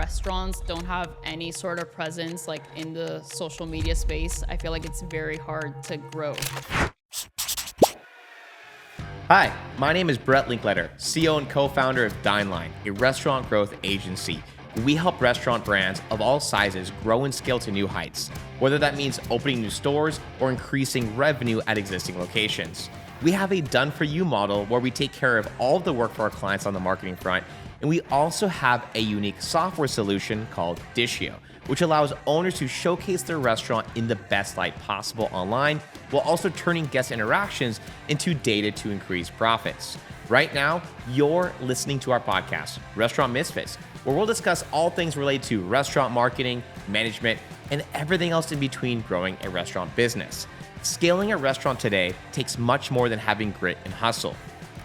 restaurants don't have any sort of presence like in the social media space, I feel like it's very hard to grow. Hi, my name is Brett Linkletter, CEO and co-founder of Dineline, a restaurant growth agency. We help restaurant brands of all sizes grow and scale to new heights, whether that means opening new stores or increasing revenue at existing locations. We have a done-for-you model where we take care of all of the work for our clients on the marketing front, and we also have a unique software solution called Dishio, which allows owners to showcase their restaurant in the best light possible online, while also turning guest interactions into data to increase profits. Right now, you're listening to our podcast, Restaurant Misfits, where we'll discuss all things related to restaurant marketing, management, and everything else in between growing a restaurant business. Scaling a restaurant today takes much more than having grit and hustle.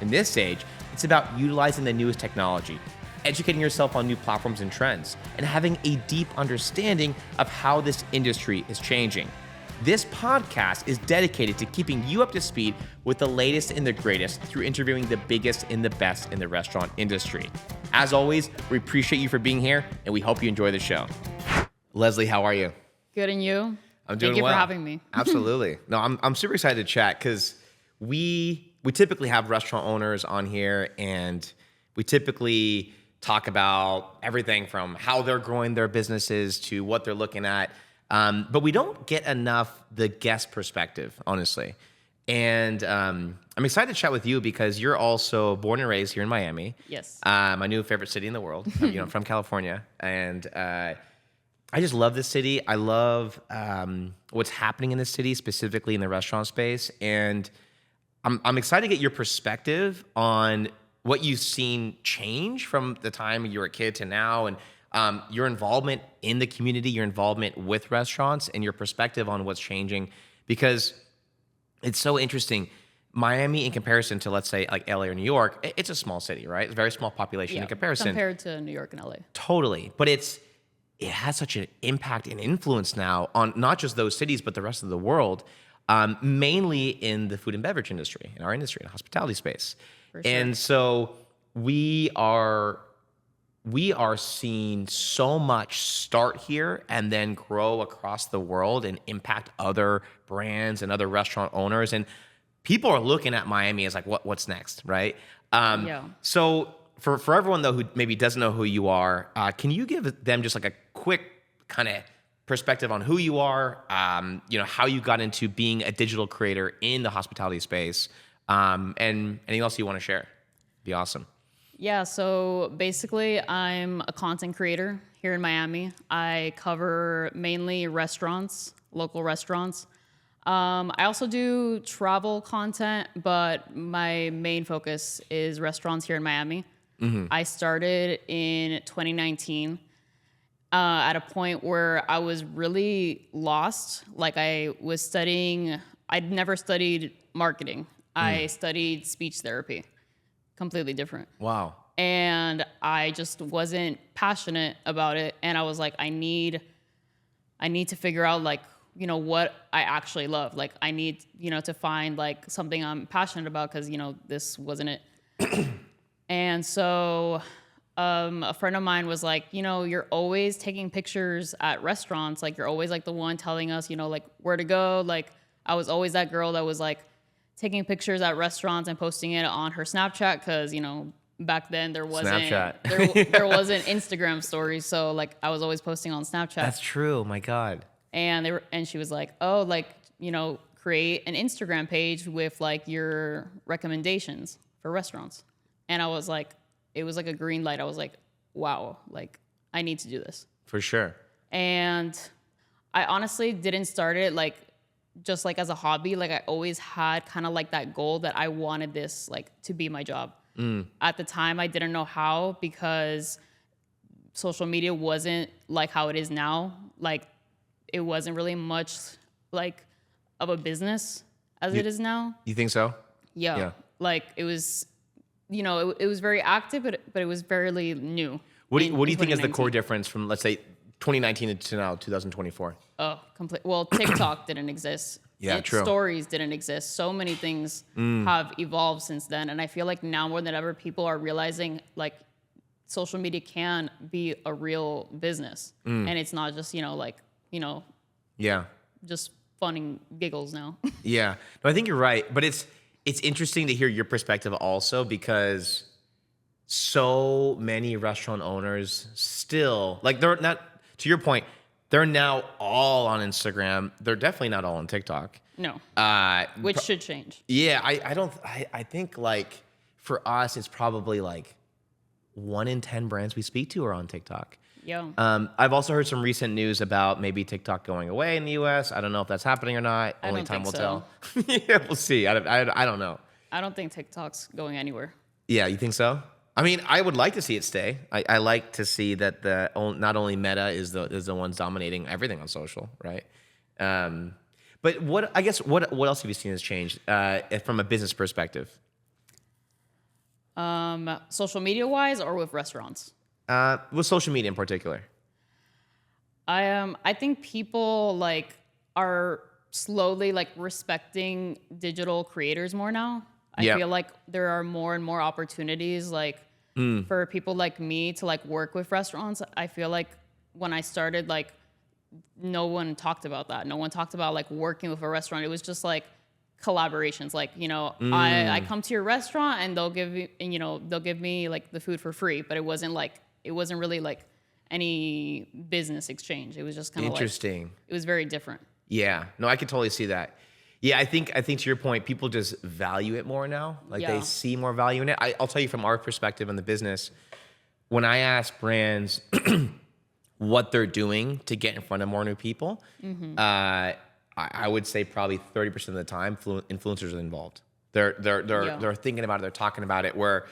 In this age, it's about utilizing the newest technology, educating yourself on new platforms and trends, and having a deep understanding of how this industry is changing. This podcast is dedicated to keeping you up to speed with the latest and the greatest through interviewing the biggest and the best in the restaurant industry. As always, we appreciate you for being here, and we hope you enjoy the show. Leslie, how are you? Good, and you? I'm doing well. Thank you for having me. Absolutely. No, I'm super excited to chat because we typically have restaurant owners on here, and we typically talk about everything from how they're growing their businesses to what they're looking at. But we don't get enough the guest perspective, honestly. And I'm excited to chat with you because you're also born and raised here in Miami. Yes. My new favorite city in the world. I'm from California. And I just love this city. I love what's happening in this city, specifically in the restaurant space. And I'm excited to get your perspective on what you've seen change from the time you were a kid to now, and your involvement in the community, your involvement with restaurants, and your perspective on what's changing. Because it's so interesting. Miami, in comparison to, let's say, like LA or New York, it's a small city, right? It's a very small population in comparison. Compared to New York and LA. Totally. But it has such an impact and influence now on not just those cities, but the rest of the world, mainly in the food and beverage industry, in our industry, in the hospitality space. For sure. And so we are seeing so much start here and then grow across the world and impact other brands and other restaurant owners. And people are looking at Miami as like, what's next, right? So for everyone, though, who maybe doesn't know who you are, can you give them just like a quick kind of perspective on who you are, how you got into being a digital creator in the hospitality space, and anything else you want to share? Be awesome. Yeah, so basically I'm a content creator here in Miami. I cover mainly restaurants, local restaurants. I also do travel content, but my main focus is restaurants here in Miami. Mm-hmm. I started in 2019 at a point where I was really lost. Like I'd never studied marketing. I studied speech therapy. Completely different. Wow. And I just wasn't passionate about it. And I was like, I need to figure out what I actually love. Like I need, to find like something I'm passionate about because, this wasn't it. And so a friend of mine was like, you're always taking pictures at restaurants. Like you're always like the one telling us, like where to go. Like I was always that girl that was like taking pictures at restaurants and posting it on her Snapchat because, back then there wasn't there wasn't Instagram stories. So like I was always posting on Snapchat. That's true. My God. And she was like, oh, like, create an Instagram page with like your recommendations for restaurants. And I was like, it was like a green light. I was like, wow, like I need to do this. For sure. And I honestly didn't start it like just like as a hobby. Like I always had kind of like that goal that I wanted this like to be my job. At the time, I didn't know how because social media wasn't like how it is now. Like it wasn't really much like of a business as it is now. You think so? Yeah. Like it was, it was very active, but it was fairly new. What do you think is the core difference from, let's say, 2019 to now, 2024? Oh, Well, TikTok didn't exist. Yeah, true. Stories didn't exist. So many things have evolved since then. And I feel like now more than ever, people are realizing like social media can be a real business, and it's not just Yeah. just fun and giggles now. Yeah. No, I think you're right. But it's interesting to hear your perspective also, because so many restaurant owners still, like, they're not, to your point, they're now all on Instagram. They're definitely not all on TikTok. No, which should change. Yeah, I think, like, for us, it's probably like 1 in 10 brands we speak to are on TikTok. Yeah. I've also heard some recent news about maybe TikTok going away in the US. I don't know if that's happening or not. I Only don't time will think so. tell. Yeah, we'll see. I don't know. I don't think TikTok's going anywhere. Yeah, you think so? I mean, I would like to see it stay. I like to see that not only Meta is the ones dominating everything on social, right? But what else have you seen has changed from a business perspective? Social media wise, or with restaurants? With social media in particular. I think people like are slowly like respecting digital creators more now. I feel like there are more and more opportunities like for people like me to like work with restaurants. I feel like when I started, like, no one talked about that. No one talked about like working with a restaurant. It was just like collaborations. Like, I come to your restaurant and they'll give me like the food for free, but it wasn't really like any business exchange. It was just kind of interesting. It was very different. Yeah, no, I can totally see that. Yeah, I think to your point, people just value it more now. Like, they see more value in it. I'll tell you from our perspective in the business, when I ask brands what they're doing to get in front of more new people, I would say probably 30% of the time, influencers are involved. They're thinking about it. They're talking about it. Where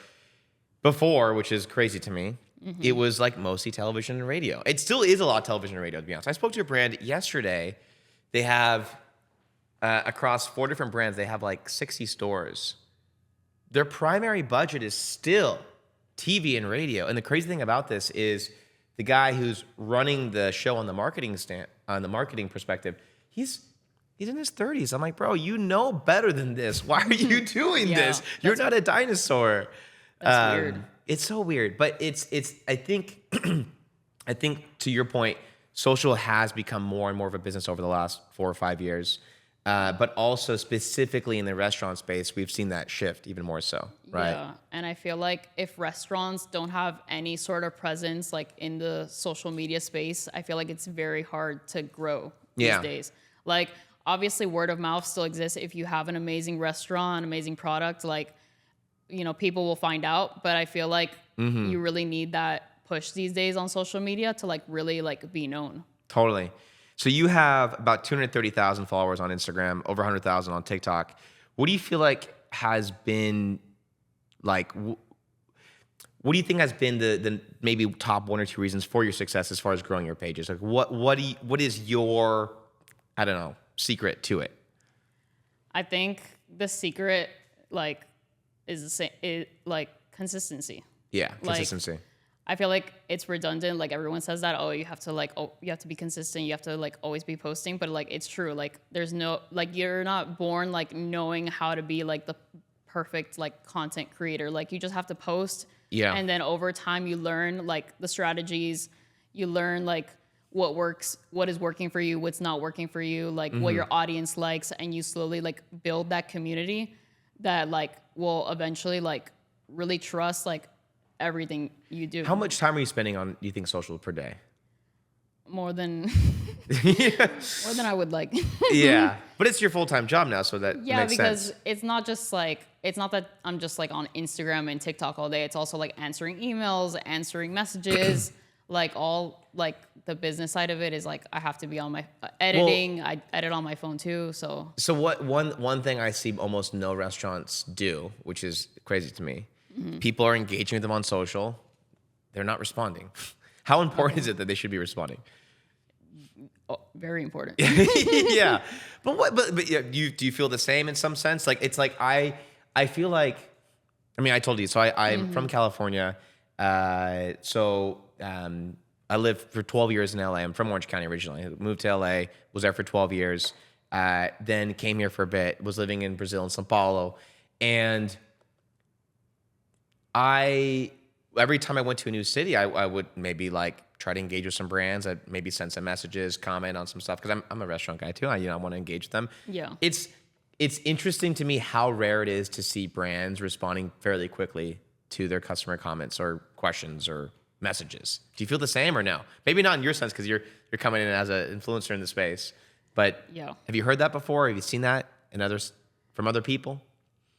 before, which is crazy to me, it was like mostly television and radio. It still is a lot of television and radio, to be honest. I spoke to a brand yesterday. They have across 4 different brands, they have like 60 stores. Their primary budget is still TV and radio. And the crazy thing about this is the guy who's running the show on the marketing perspective, he's in his 30s. I'm like, bro, you know better than this. Why are you doing this? You're not a dinosaur. That's weird. It's so weird, but it's. I think to your point, social has become more and more of a business over the last 4 or 5 years. But also specifically in the restaurant space, we've seen that shift even more so, right? Yeah, and I feel like if restaurants don't have any sort of presence like in the social media space, I feel like it's very hard to grow these days. Like, obviously word of mouth still exists. If you have an amazing restaurant, amazing product, like, people will find out. But I feel like you really need that push these days on social media to like really like be known. Totally. So you have about 230,000 followers on Instagram, over 100,000 on TikTok. What do you feel like has been like? What do you think has been the maybe top 1 or 2 reasons for your success as far as growing your pages? Like, what is your, I don't know, secret to it? I think the secret like is the same, like consistency. Yeah, consistency. Like, I feel like it's redundant. Like, everyone says that, you have to be consistent. You have to like always be posting, but like, it's true. Like, there's no, like, you're not born like knowing how to be like the perfect like content creator. Like, you just have to post. Yeah. And then over time you learn like the strategies, you learn like what works, what is working for you, what's not working for you, like what your audience likes. And you slowly like build that community that like will eventually like really trust like everything you do. How much time are you spending on, do you think, social per day? More than more than I would like. Yeah, but it's your full-time job now, so that makes because sense. it's not just like, it's not that I'm just like on Instagram and TikTok all day. It's also like answering emails, answering messages, like all like the business side of it is like I have to be on my editing. I edit on my phone too. So what one thing I see almost no restaurants do, which is crazy to me. People are engaging with them on social. They're not responding. How important is it that they should be responding? Oh, very important. Yeah, but yeah, do you feel the same in some sense? Like, it's like I feel like, I mean, I told you, so I'm from California. I lived for 12 years in LA. I'm from Orange County originally. I moved to LA, was there for 12 years. Then came here for a bit, was living in Brazil in São Paulo. And I every time I went to a new city, I would maybe like try to engage with some brands. I'd maybe send some messages, comment on some stuff because I'm a restaurant guy too. I want to engage with them. Yeah. It's interesting to me how rare it is to see brands responding fairly quickly to their customer comments or questions or messages. Do you feel the same or no? Maybe not in your sense because you're coming in as an influencer in the space. But Yeah. have you heard that before? Have you seen that in from other people?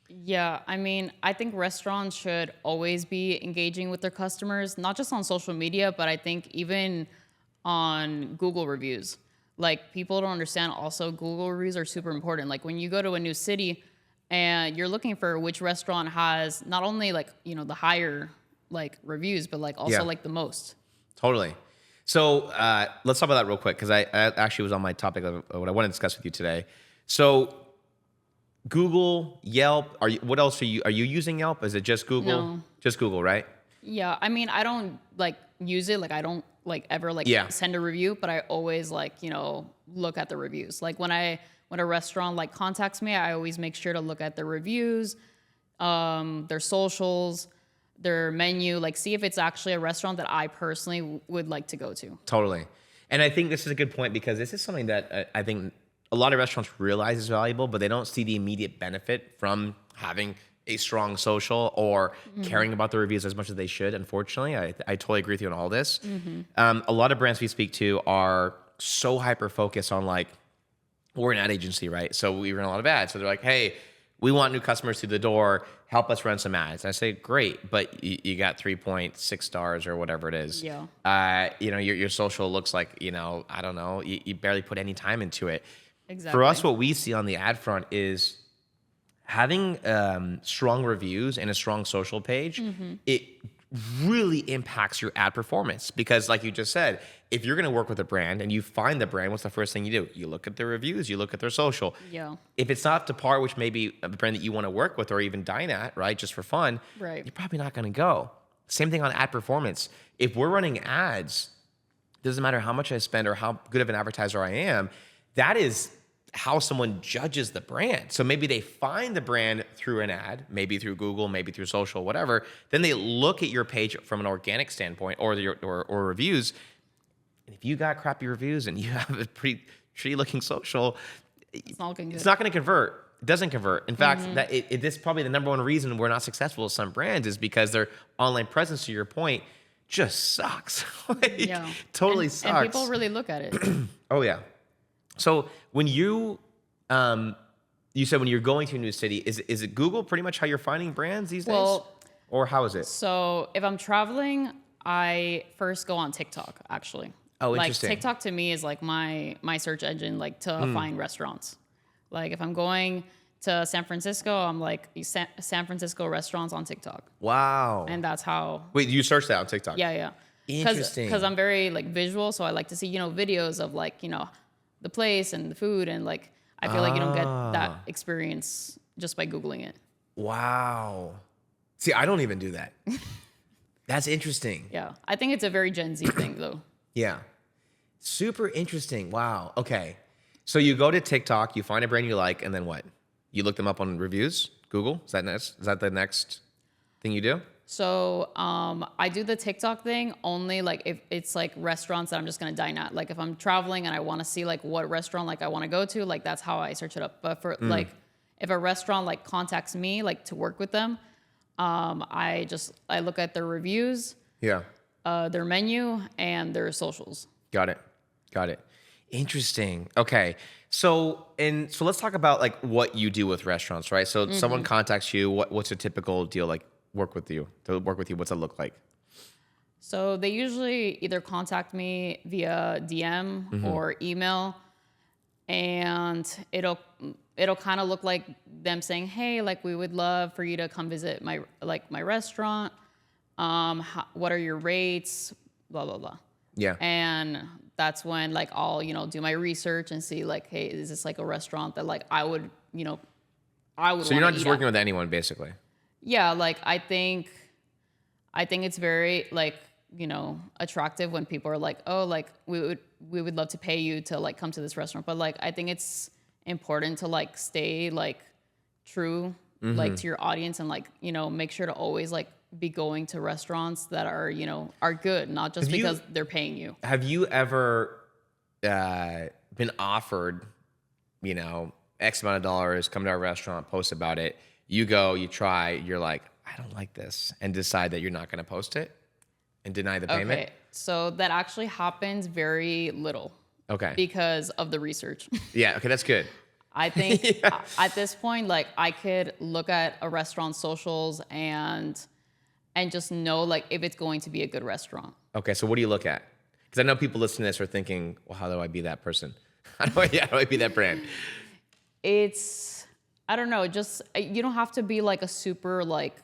Yeah, I mean, I think restaurants should always be engaging with their customers, not just on social media, but I think even on Google reviews. Like, people don't understand also Google reviews are super important. Like, when you go to a new city and you're looking for which restaurant has not only like, the higher like reviews, but like also Yeah. like the most. Totally. So let's talk about that real quick because I actually was on my topic of what I want to discuss with you today. So Google, Yelp, what else are you using Yelp? Is it just Google? No. Just Google, right? Yeah, I mean, I don't like use it. Like, I don't like ever like Yeah. send a review, but I always like, look at the reviews. Like when a restaurant like contacts me, I always make sure to look at the reviews, their socials, their menu, like see if it's actually a restaurant that I personally would like to go to. Totally. And I think this is a good point because this is something that I think a lot of restaurants realize is valuable, but they don't see the immediate benefit from having a strong social or caring about the reviews as much as they should. Unfortunately, I totally agree with you on all this. A lot of brands we speak to are so hyper focused on like, we're an ad agency, right? So we run a lot of ads. So they're like, hey, we want new customers through the door. Help us run some ads. I say, great, but you got 3.6 stars or whatever it is. Yeah. Your social looks like, I don't know, you barely put any time into it. Exactly. For us, what we see on the ad front is having strong reviews and a strong social page. It really impacts your ad performance because, like you just said, if you're going to work with a brand and you find the brand, what's the first thing you do? You look at their reviews, you look at their social. Yeah. If it's not to par, which may be a brand that you want to work with or even dine at, right, just for fun, Right. you're probably not going to go. Same thing on ad performance. If we're running ads, doesn't matter how much I spend or how good of an advertiser I am, that is how someone judges the brand. So maybe they find the brand through an ad, maybe through Google, maybe through social, whatever. Then they look at your page from an organic standpoint or reviews. And if you got crappy reviews and you have a pretty shitty looking social, It's not looking good. it's not going to convert. It doesn't convert. In fact, this is probably the number one reason we're not successful with some brands is because their online presence, to your point, just sucks. Yeah. Totally and, sucks. And people really look at it. Oh yeah. So when you said when you're going to a new city, is it Google pretty much how you're finding brands these days? Or how is it? So if I'm traveling, I first go on TikTok, actually. Oh, interesting. Like TikTok to me is like my search engine, like to find restaurants. Like if I'm going to San Francisco, I'm like San Francisco restaurants on TikTok. Wow. And that's how. Wait, you searched that on TikTok? Yeah. Interesting. Because I'm very like visual, so I like to see videos of like the place and the food, and like I feel like you don't get that experience just by Googling it. Wow. See, I don't even do that. That's interesting. Yeah, I think it's a very Gen Z thing though. Yeah. Super interesting. Wow. Okay. So you go to TikTok, you find a brand you like, and then what? You look them up on reviews? Google? Is that the next thing you do? So I do the TikTok thing only like if it's like restaurants that I'm just gonna dine at. Like if I'm traveling and I want to see like what restaurant like I want to go to, like that's how I search it up. But for like if a restaurant like contacts me like to work with them, I look at their reviews, Yeah. their menu, and their socials. Got it. Interesting. Okay. So let's talk about like what you do with restaurants, right? So someone contacts you, what's a typical deal like to work with you? What's it look like? So they usually either contact me via DM or email, and it'll kind of look like them saying, "Hey, like we would love for you to come visit my restaurant. What are your rates? Blah blah blah." Yeah. And that's when like I'll do my research and see like, hey, is this like a restaurant that like I would So you're not just working with anyone, basically. Yeah, like I think it's very like attractive when people are like, oh, like we would love to pay you to like come to this restaurant, but like I think it's important to like stay like true like to your audience and like make sure to always like be going to restaurants that are, are good, not just because they're paying you. Have you ever been offered, X amount of dollars, come to our restaurant, post about it. You go, you try, you're like, I don't like this, and decide that you're not going to post it and deny the payment? Okay, so that actually happens very little. Okay. Because of the research. Yeah, okay, that's good. I think at this point, like I could look at a restaurant's socials and just know like if it's going to be a good restaurant. Okay, so what do you look at? Because I know people listening to this are thinking, well, how do I be that person? How do I be that brand? I don't know, just you don't have to be like a super like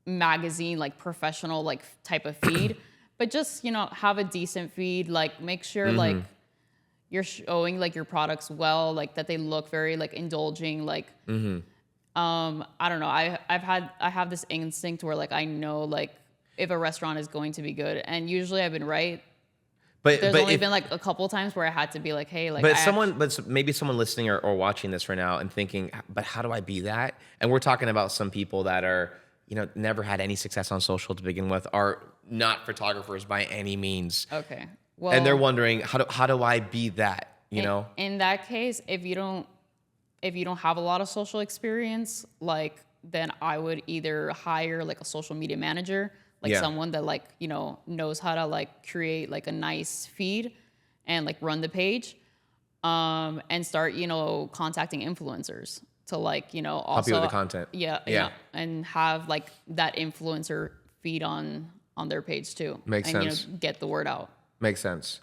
magazine, like professional like type of feed, but just, have a decent feed, like make sure like you're showing like your products well, like that they look very like indulging, like I don't know. I have this instinct where like I know like if a restaurant is going to be good, and usually I've been right. But there's only been like a couple times where I had to be like, hey, like. But maybe someone listening or watching this right now and thinking, but how do I be that? And we're talking about some people that are, never had any success on social to begin with, are not photographers by any means. Okay. Well, and they're wondering, how do I be that? In that case, if you don't have a lot of social experience, like then I would either hire like a social media manager, like someone that like, knows how to like create like a nice feed and like run the page, and start, contacting influencers to like, also help you with the content. Yeah. And have like that influencer feed on their page too. Makes sense. Get the word out. Makes sense.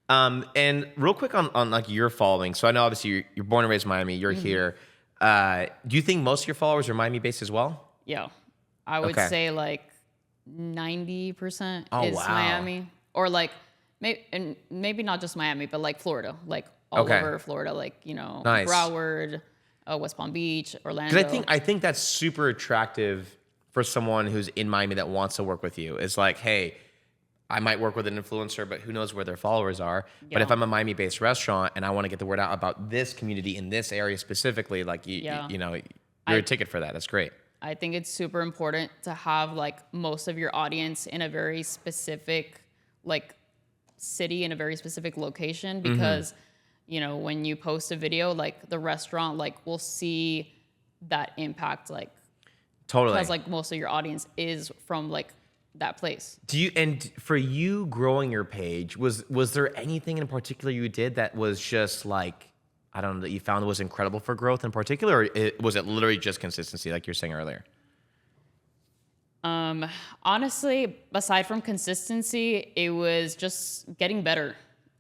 And real quick on like your following. So I know obviously you're born and raised in Miami. You're here. Do you think most of your followers are Miami based as well? Yeah, I would say like 90% is Miami, or like maybe not just Miami, but like Florida, like all over Florida, like Nice. Broward, West Palm Beach, Orlando. Because I think that's super attractive for someone who's in Miami that wants to work with you. It's like, hey, I might work with an influencer, but who knows where their followers are. Yeah. But if I'm a Miami-based restaurant and I want to get the word out about this community in this area specifically, like you're a ticket for that. That's great. I think it's super important to have like most of your audience in a very specific like city, in a very specific location, because when you post a video, like the restaurant like will see that impact, like totally, because like most of your audience is from like that place. And for you growing your page, was there anything in particular you did that was just like, I don't know, that you found was incredible for growth in particular, or was it literally just consistency like you're saying earlier? Honestly, aside from consistency, it was just getting better.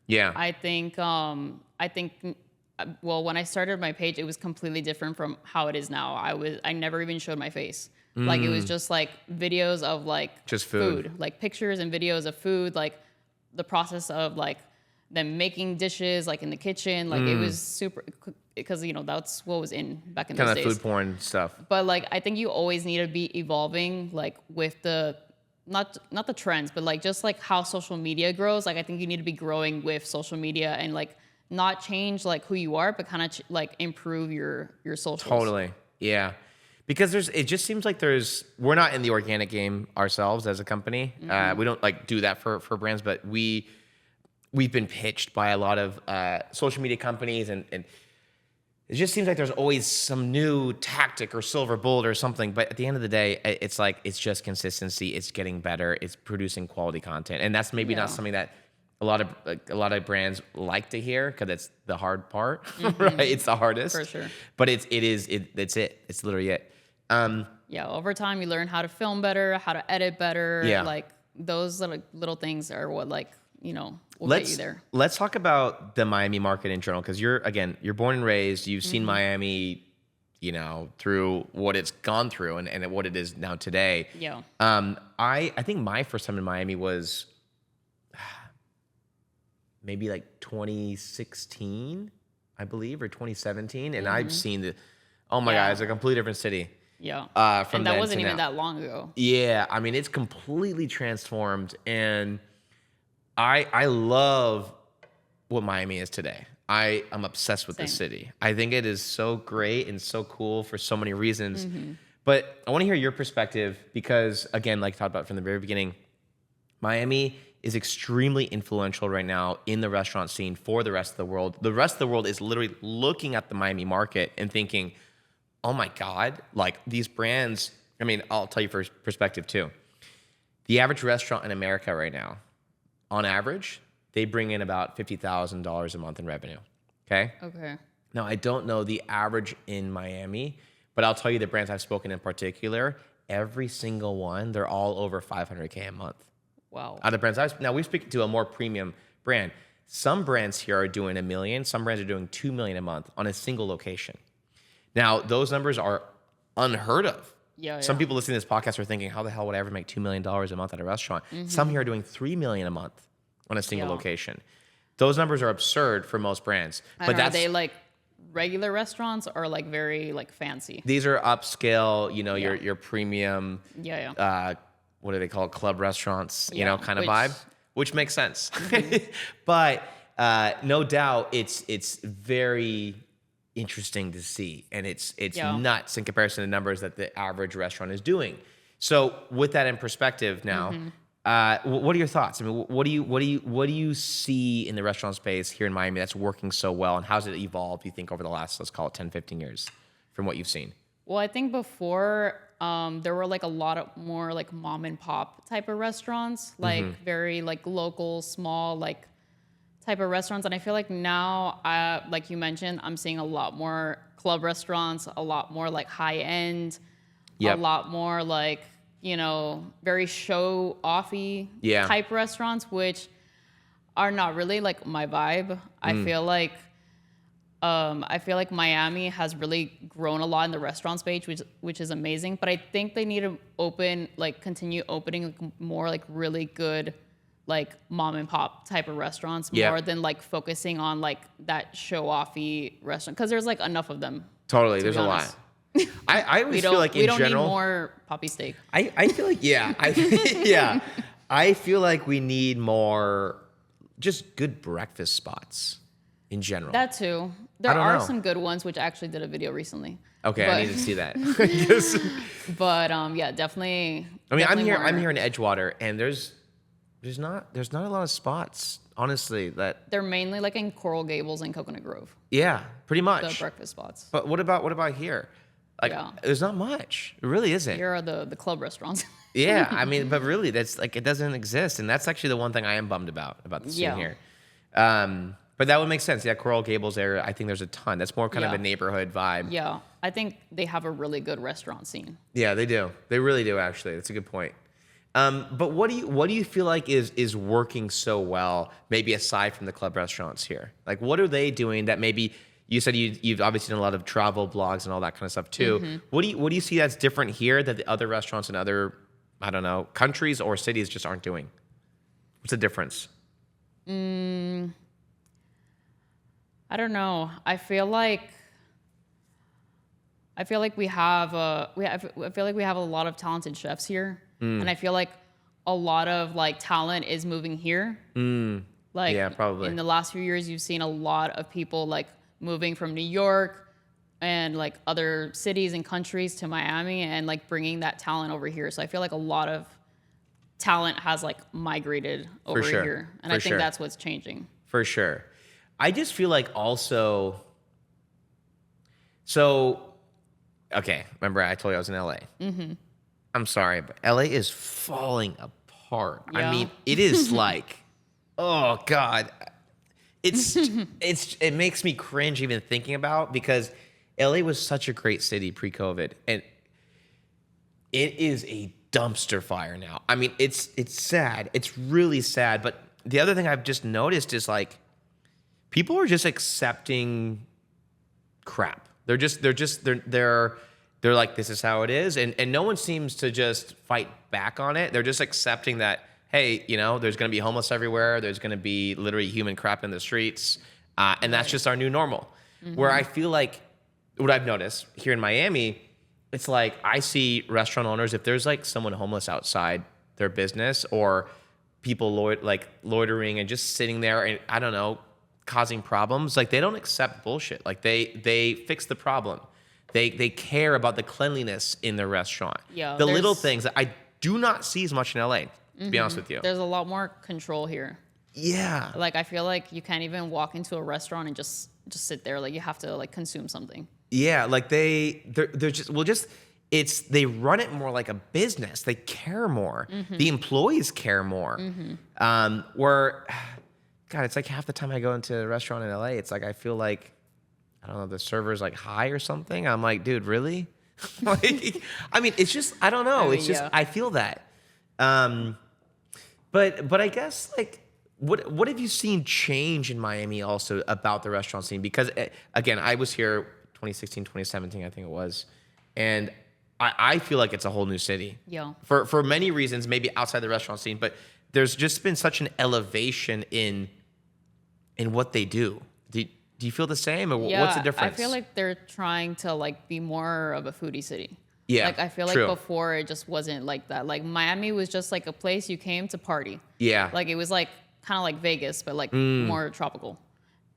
Yeah. I think well, when I started my page, it was completely different from how it is now. I never even showed my face. Like it was just like videos of like just food, like pictures and videos of food, like the process of like them making dishes, like in the kitchen. Like it was super, because that's what was in back in those days. Kind of food porn stuff. But like I think you always need to be evolving, like with the not the trends, but like just like how social media grows. Like I think you need to be growing with social media and like not change like who you are, but kind of like improve your socials. Totally, yeah. Because it just seems like we're not in the organic game ourselves as a company. We don't like do that for brands, but we've been pitched by a lot of social media companies, and it just seems like there's always some new tactic or silver bullet or something. But at the end of the day, it's like it's just consistency. It's getting better. It's producing quality content, and that's maybe not something that a lot of brands like to hear, because it's the hard part, right? It's the hardest for sure. But it's it. It's literally it. Over time you learn how to film better, how to edit better. Yeah. Like those little things are what will get you there. Let's talk about the Miami market in general, because you're born and raised. You've seen Miami, through what it's gone through and what it is now today. Yeah. I think my first time in Miami was maybe like 2016, I believe, or 2017, and I've seen God, it's a completely different city. Yeah. And that wasn't even that long ago. Yeah. I mean, it's completely transformed, and I love what Miami is today. I'm obsessed with this city. I think it is so great and so cool for so many reasons. But I want to hear your perspective because, again, like I talked about from the very beginning, Miami is extremely influential right now in the restaurant scene for the rest of the world. The rest of the world is literally looking at the Miami market and thinking, oh my God, like these brands, I mean, I'll tell you for perspective too. The average restaurant in America right now, on average, they bring in about $50,000 a month in revenue, okay? Okay. Now, I don't know the average in Miami, but I'll tell you the brands I've spoken in particular, every single one, they're all over $500K a month. Wow. Out of brands now we speak to a more premium brand. Some brands here are doing $1 million. Some brands are doing $2 million a month on a single location. Now those numbers are unheard of. Yeah. Some people listening to this podcast are thinking, how the hell would I ever make $2 million a month at a restaurant? Some here are doing $3 million a month on a single location. Those numbers are absurd for most brands. But are they like regular restaurants or like very like fancy? These are upscale, you know, your premium. What do they call it? Club restaurants, you know, kind of vibe, which makes sense. But no doubt it's very interesting to see. And it's nuts in comparison to numbers that the average restaurant is doing. So with that in perspective now, what are your thoughts? I mean, what do you see in the restaurant space here in Miami that's working so well? And how's it evolved, you think, over the last, let's call it 10, 15 years from what you've seen? Well, I think before there were like a lot of more like mom and pop type of restaurants, like very like local, small, like type of restaurants. And I feel like now, like you mentioned, I'm seeing a lot more club restaurants, a lot more like high end, a lot more like, you know, very show offy type restaurants, which are not really like my vibe. I feel like Miami has really grown a lot in the restaurant space, which is amazing. But I think they need to continue opening like more like really good, like mom and pop type of restaurants more than like focusing on like that show offy restaurant, because there's like enough of them. Totally, there's a lot. I always feel like in general, we don't need more poppy steak. I feel like I feel like we need more just good breakfast spots in general. That too. There are some good ones, which I actually did a video recently. Okay, I need to see that. But yeah, definitely. I mean, I'm here in Edgewater, and there's not a lot of spots, honestly. That they're mainly like in Coral Gables and Coconut Grove. Yeah, pretty much. The breakfast spots. But what about here? Like, there's not much. It really isn't. Here are the club restaurants. Yeah, I mean, but really, that's like, it doesn't exist, and that's actually the one thing I am bummed about the scene here. But that would make sense. Yeah, Coral Gables area, I think there's a ton. That's more kind of a neighborhood vibe. Yeah, I think they have a really good restaurant scene. Yeah, they do. They really do, actually. That's a good point. But what do you feel like is working so well, maybe aside from the club restaurants here? Like, what are they doing that maybe you said you've obviously done a lot of travel blogs and all that kind of stuff too. What do you see that's different here that the other restaurants in other, I don't know, countries or cities just aren't doing? What's the difference? I don't know. I feel like we have a lot of talented chefs here, and I feel like a lot of like talent is moving here. Like, yeah, probably. In the last few years, you've seen a lot of people like moving from New York and like other cities and countries to Miami and like bringing that talent over here. So I feel like a lot of talent has like migrated over here, and I think that's what's changing. For sure. I just feel like also, so, okay, remember I told you I was in LA. I'm sorry, but LA is falling apart. Yeah. I mean, it is like, oh God, it makes me cringe even thinking about, because LA was such a great city pre-COVID, and it is a dumpster fire now. I mean, it's sad. It's really sad. But the other thing I've just noticed is like, people are just accepting crap. They're like, this is how it is. And no one seems to just fight back on it. They're just accepting that, hey, you know, there's going to be homeless everywhere. There's going to be literally human crap in the streets. And that's just our new normal. Where I feel like what I've noticed here in Miami, it's like I see restaurant owners, if there's like someone homeless outside their business or people loitering and just sitting there and I don't know, causing problems, like they don't accept bullshit. Like they fix the problem. They care about the cleanliness in the restaurant. Yeah, The little things that I do not see as much in LA, to be honest with you. There's a lot more control here. Yeah. Like I feel like you can't even walk into a restaurant and just sit there. Like you have to like consume something. Yeah, like they're just they run it more like a business. They care more. The employees care more. Where, God, it's like half the time I go into a restaurant in LA, it's like I feel like, I don't know, the server's like high or something. I'm like, dude, really? Like, I mean, it's just, I don't know. It's just, yeah. I feel that. But I guess like, what have you seen change in Miami also about the restaurant scene? Because again, I was here 2016, 2017, I think it was, and I feel like it's a whole new city. Yeah. For many reasons, maybe outside the restaurant scene, but there's just been such an elevation in what they do. Do you feel the same, or Yeah, what's the difference? I feel like they're trying to like be more of a foodie city. Yeah, Like I feel like true. before it just wasn't like that. Like Miami was just like a place you came to party. Yeah. Like it was like kind of like Vegas, but like more tropical.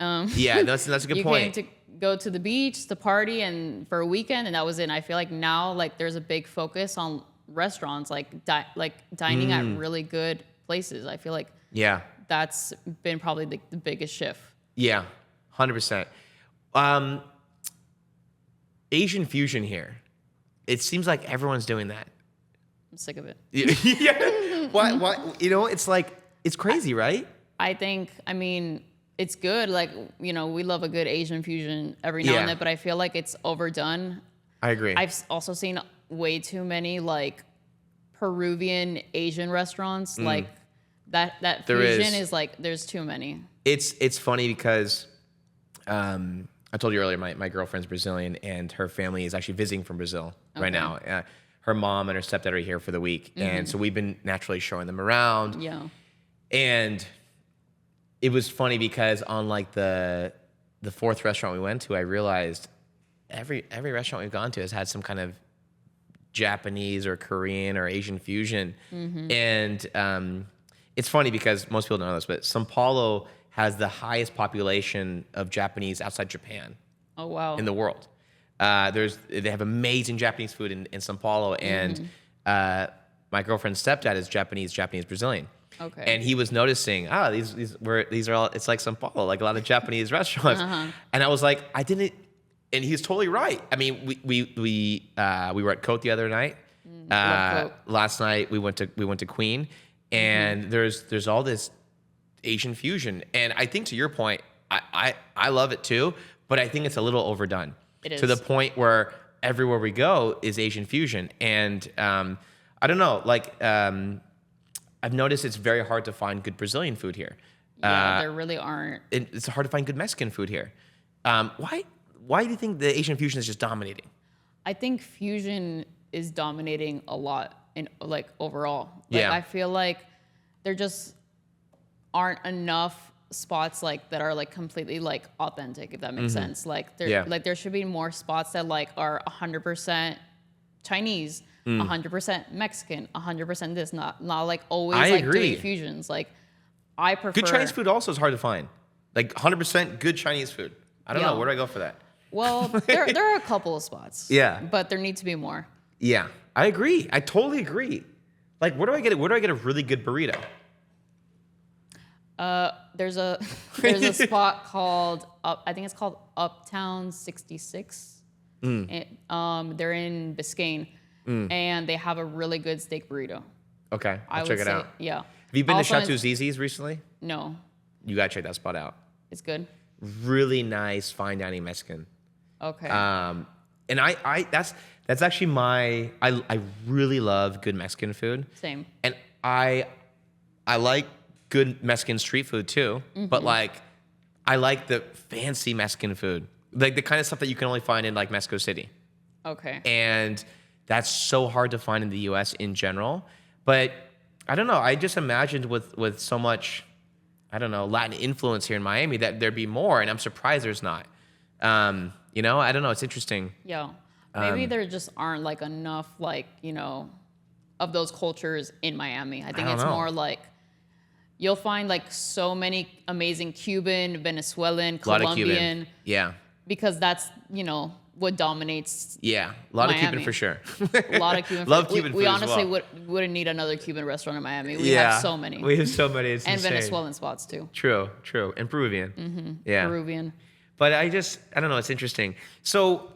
Yeah, that's a good You point. came to go to the beach to party and for a weekend, and that was it. And I feel like now like there's a big focus on restaurants, like dining at really good places. I feel like Yeah. that's been probably the biggest shift. Yeah, 100%. Asian fusion here. It seems like everyone's doing that. I'm sick of it. Yeah. Why? You know, it's like, it's crazy, right? I think, I mean, it's good. Like, you know, we love a good Asian fusion every now Yeah. and then, but I feel like it's overdone. I agree. I've also seen way too many like Peruvian Asian restaurants. Like that There fusion is. is like, there's too many. It's funny because I told you earlier, my girlfriend's Brazilian, and her family is actually visiting from Brazil right now. Her mom and her stepdad are here for the week, and so we've been naturally showing them around. Yeah. And it was funny because on like the fourth restaurant we went to, I realized every restaurant we've gone to has had some kind of Japanese or Korean or Asian fusion. And it's funny because most people don't know this, but São Paulo has the highest population of Japanese outside Japan Oh, wow. in the world. They have amazing Japanese food in São Paulo, and my girlfriend's stepdad is Japanese Brazilian. Okay. And he was noticing, these are all, it's like São Paulo, like a lot of Japanese restaurants. And I was like, I didn't, and he's totally right. I mean, we were at Cote the other night. Love Cote. Last night we went to Queen, and there's all this Asian fusion. And I think to your point, I love it too, but I think it's a little overdone. It is. To the point where everywhere we go is Asian fusion. And I don't know, like I've noticed it's very hard to find good Brazilian food here. Yeah, there really aren't. It's hard to find good Mexican food here. Why do you think the Asian fusion is just dominating? I think fusion is dominating a lot in like overall. Like, Yeah. I feel like there just aren't enough spots like that are like completely like authentic, if that makes sense. Like there should be more spots that like are 100% Chinese, 100% Mexican, 100% this, not like always I like agree. doing fusions. Like I prefer Good Chinese food also is hard to find. Like 100% good Chinese food. I don't Yeah. know. Where do I go for that? Well, there are a couple of spots. Yeah. But there need to be more. Yeah, I agree. I totally agree. Like, where do I get a really good burrito? There's a spot called I think it's called Uptown 66. They're in Biscayne, and they have a really good steak burrito. Okay, I I'll would check it say, out. Yeah. Have you been Also, to Chateau Zizi's recently? No, You gotta check that spot out. it's good. Really nice fine dining Mexican. Okay. And I that's actually I really love good Mexican food. Same. And I like good Mexican street food too, but like I like the fancy Mexican food, like the kind of stuff that you can only find in like Mexico City, Okay. and that's so hard to find in the U.S. in general. But I don't know. I just imagined with so much, I don't know, Latin influence here in Miami that there'd be more, and I'm surprised there's not. You know, I don't know. It's interesting. Yeah. Maybe there just aren't like enough like, you know, of those cultures in Miami. I think don't it's know. more like you'll find like so many amazing Cuban, Venezuelan, A lot of Colombian, Cuban. Yeah. because that's, you know, what dominates. Yeah, a lot of Cuban Miami. for sure. A lot of Cuban Love food. Cuban We food as honestly well. wouldn't need another Cuban restaurant in Miami. We have so many. We have so many. It's And insane. Venezuelan spots too. True, and Peruvian. Yeah. Peruvian. But I don't know, it's interesting. So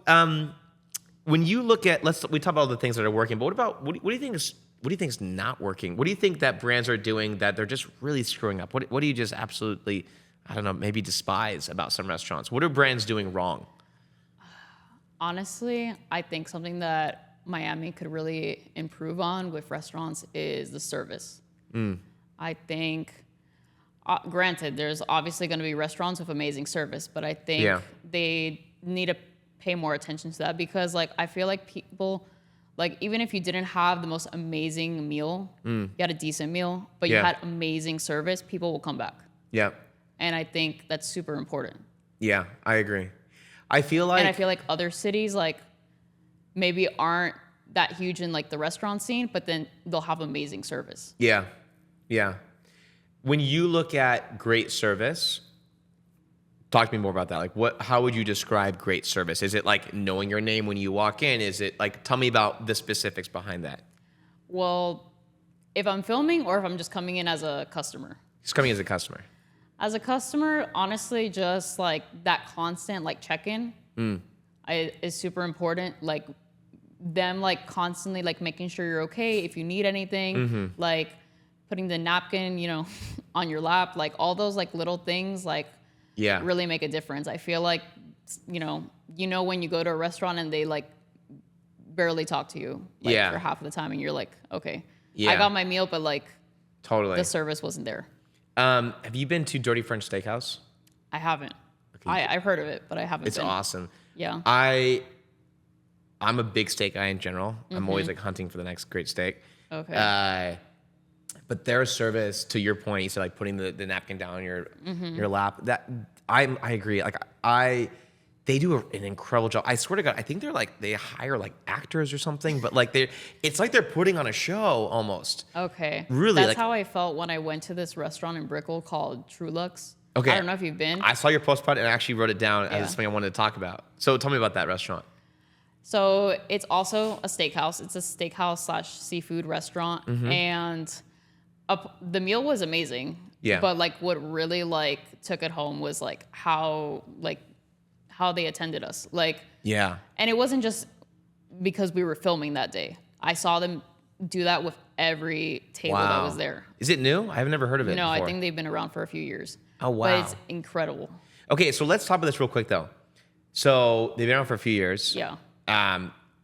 when you look at, we talk about all the things that are working, but what do you think is not working? What do you think that brands are doing that they're just really screwing up? What do you just absolutely, I don't know, maybe despise about some restaurants? What are brands doing wrong? Honestly, I think something that Miami could really improve on with restaurants is the service. I think, granted, there's obviously going to be restaurants with amazing service, but I think they need to pay more attention to that because, like, I feel like people, like, even if you didn't have the most amazing meal, you had a decent meal, but you had amazing service, people will come back. Yeah. And I think that's super important. Yeah, I agree. I feel like other cities, like, maybe aren't that huge in, like, the restaurant scene, but then they'll have amazing service. Yeah. When you look at great service, talk to me more about that. Like, how would you describe great service? Is it like knowing your name when you walk in? Is it like, tell me about the specifics behind that. Well, if I'm filming or if I'm just coming in as a customer? Just coming as a customer. As a customer, honestly, just like that constant like check-in is super important. Like them like constantly like making sure you're okay. If you need anything, like putting the napkin, on your lap, like all those like little things like really make a difference. I feel like, when you go to a restaurant and they like barely talk to you for half of the time and you're like, okay, I got my meal, but like totally the service wasn't there. Have you been to Dirty French Steakhouse? I haven't. Okay. I've heard of it, but I haven't It's been. awesome. Yeah. I'm a big steak guy in general. I'm always like hunting for the next great steak. Okay. But their service, to your point, you said like putting the napkin down on your lap. That I agree. Like they do an incredible job. I swear to God, I think they hire like actors or something. But like it's like they're putting on a show almost. Okay. Really, That's like, how I felt when I went to this restaurant in Brickell called True Lux. Okay. I don't know if you've been. I saw your post about it and I actually wrote it down as something I wanted to talk about. So tell me about that restaurant. So it's also a steakhouse. It's a steakhouse / seafood restaurant, and the meal was amazing. Yeah. But like what really like took it home was like how they attended us. Like Yeah. And it wasn't just because we were filming that day. I saw them do that with every table that was there. Is it new? I've never heard of it No, before. I think they've been around for a few years. Oh, wow. But it's incredible. Okay, so let's talk about this real quick though. So they've been around for a few years. Yeah.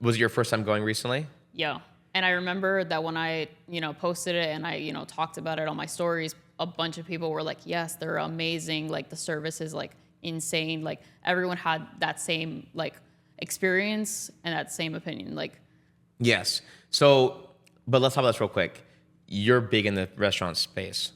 Was it your first time going recently? Yeah. And I remember that when I, posted it and I, talked about it on my stories, a bunch of people were like, yes, they're amazing. Like the service is like insane. Like everyone had that same like experience and that same opinion. Like, yes. So, but let's talk about this real quick. You're big in the restaurant space.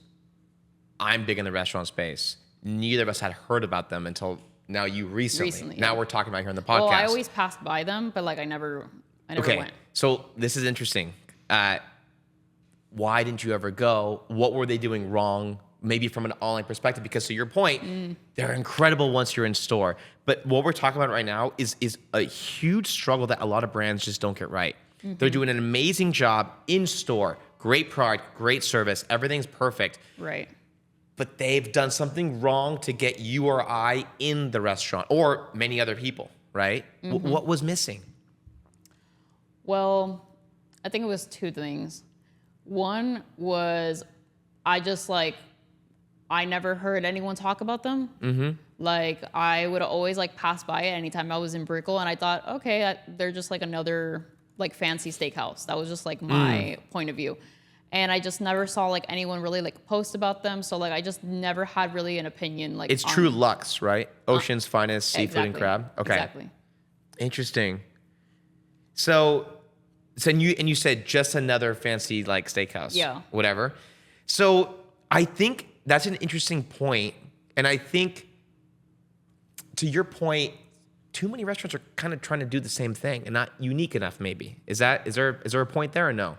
I'm big in the restaurant space. Neither of us had heard about them until now you recently. Now we're talking about here on the podcast. Well, I always passed by them, but like I never went. So this is interesting. Why didn't you ever go? What were they doing wrong? Maybe from an online perspective, because to your point, they're incredible once you're in store. But what we're talking about right now is a huge struggle that a lot of brands just don't get right. They're doing an amazing job in store, great product, great service, everything's perfect. Right. But they've done something wrong to get you or I in the restaurant, or many other people, right? What was missing? Well, I think it was two things. One was I never heard anyone talk about them. Like I would always like pass by it anytime I was in Brickell, and I thought, okay, they're just like another like fancy steakhouse. That was just like my point of view. And I just never saw like anyone really like post about them. So like I just never had really an opinion. Like it's True Lux, right? Ocean's finest seafood and crab. Okay. Exactly. Interesting. So you said just another fancy like steakhouse. Yeah. Whatever. So I think that's an interesting point. And I think to your point, too many restaurants are kind of trying to do the same thing and not unique enough maybe. Is there a point there or no?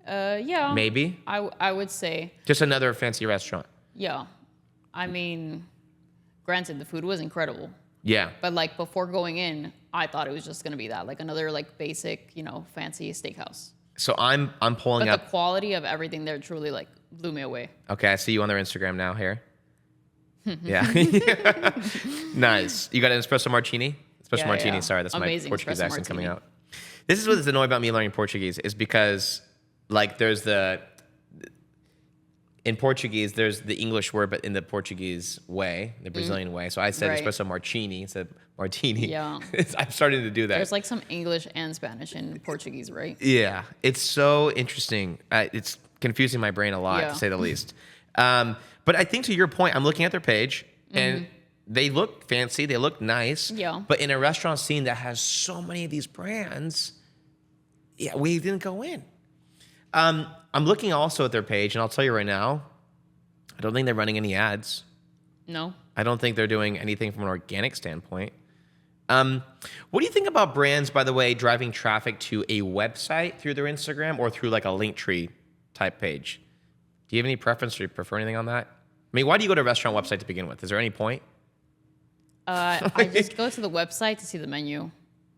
Yeah. Maybe? I would say. Just another fancy restaurant. Yeah. I mean, granted, the food was incredible. Yeah. But like before going in, I thought it was just gonna be that, like another like basic, fancy steakhouse. So I'm pulling But up. the quality of everything there truly like blew me away. Okay, I see you on their Instagram now here. Yeah. Nice. You got an espresso martini? Espresso martini, Yeah. sorry, that's Amazing my Portuguese espresso accent coming martini. out. This is what's annoying about me learning Portuguese is because like in Portuguese, there's the English word, but in the Portuguese way, the Brazilian way. So I said Right. espresso martini instead of martini. Yeah. I'm starting to do that. There's like some English and Spanish in Portuguese, right? Yeah, it's so interesting. It's confusing my brain a lot, Yeah. to say the least. But I think to your point, I'm looking at their page, and they look fancy, they look nice. Yeah. But in a restaurant scene that has so many of these brands, yeah, we didn't go in. I'm looking also at their page, and I'll tell you right now, I don't think they're running any ads. No. I don't think they're doing anything from an organic standpoint. What do you think about brands, by the way, driving traffic to a website through their Instagram or through like a Linktree type page? Do you have any preference or you prefer anything on that? I mean, why do you go to a restaurant website to begin with? Is there any point? I just go to the website to see the menu.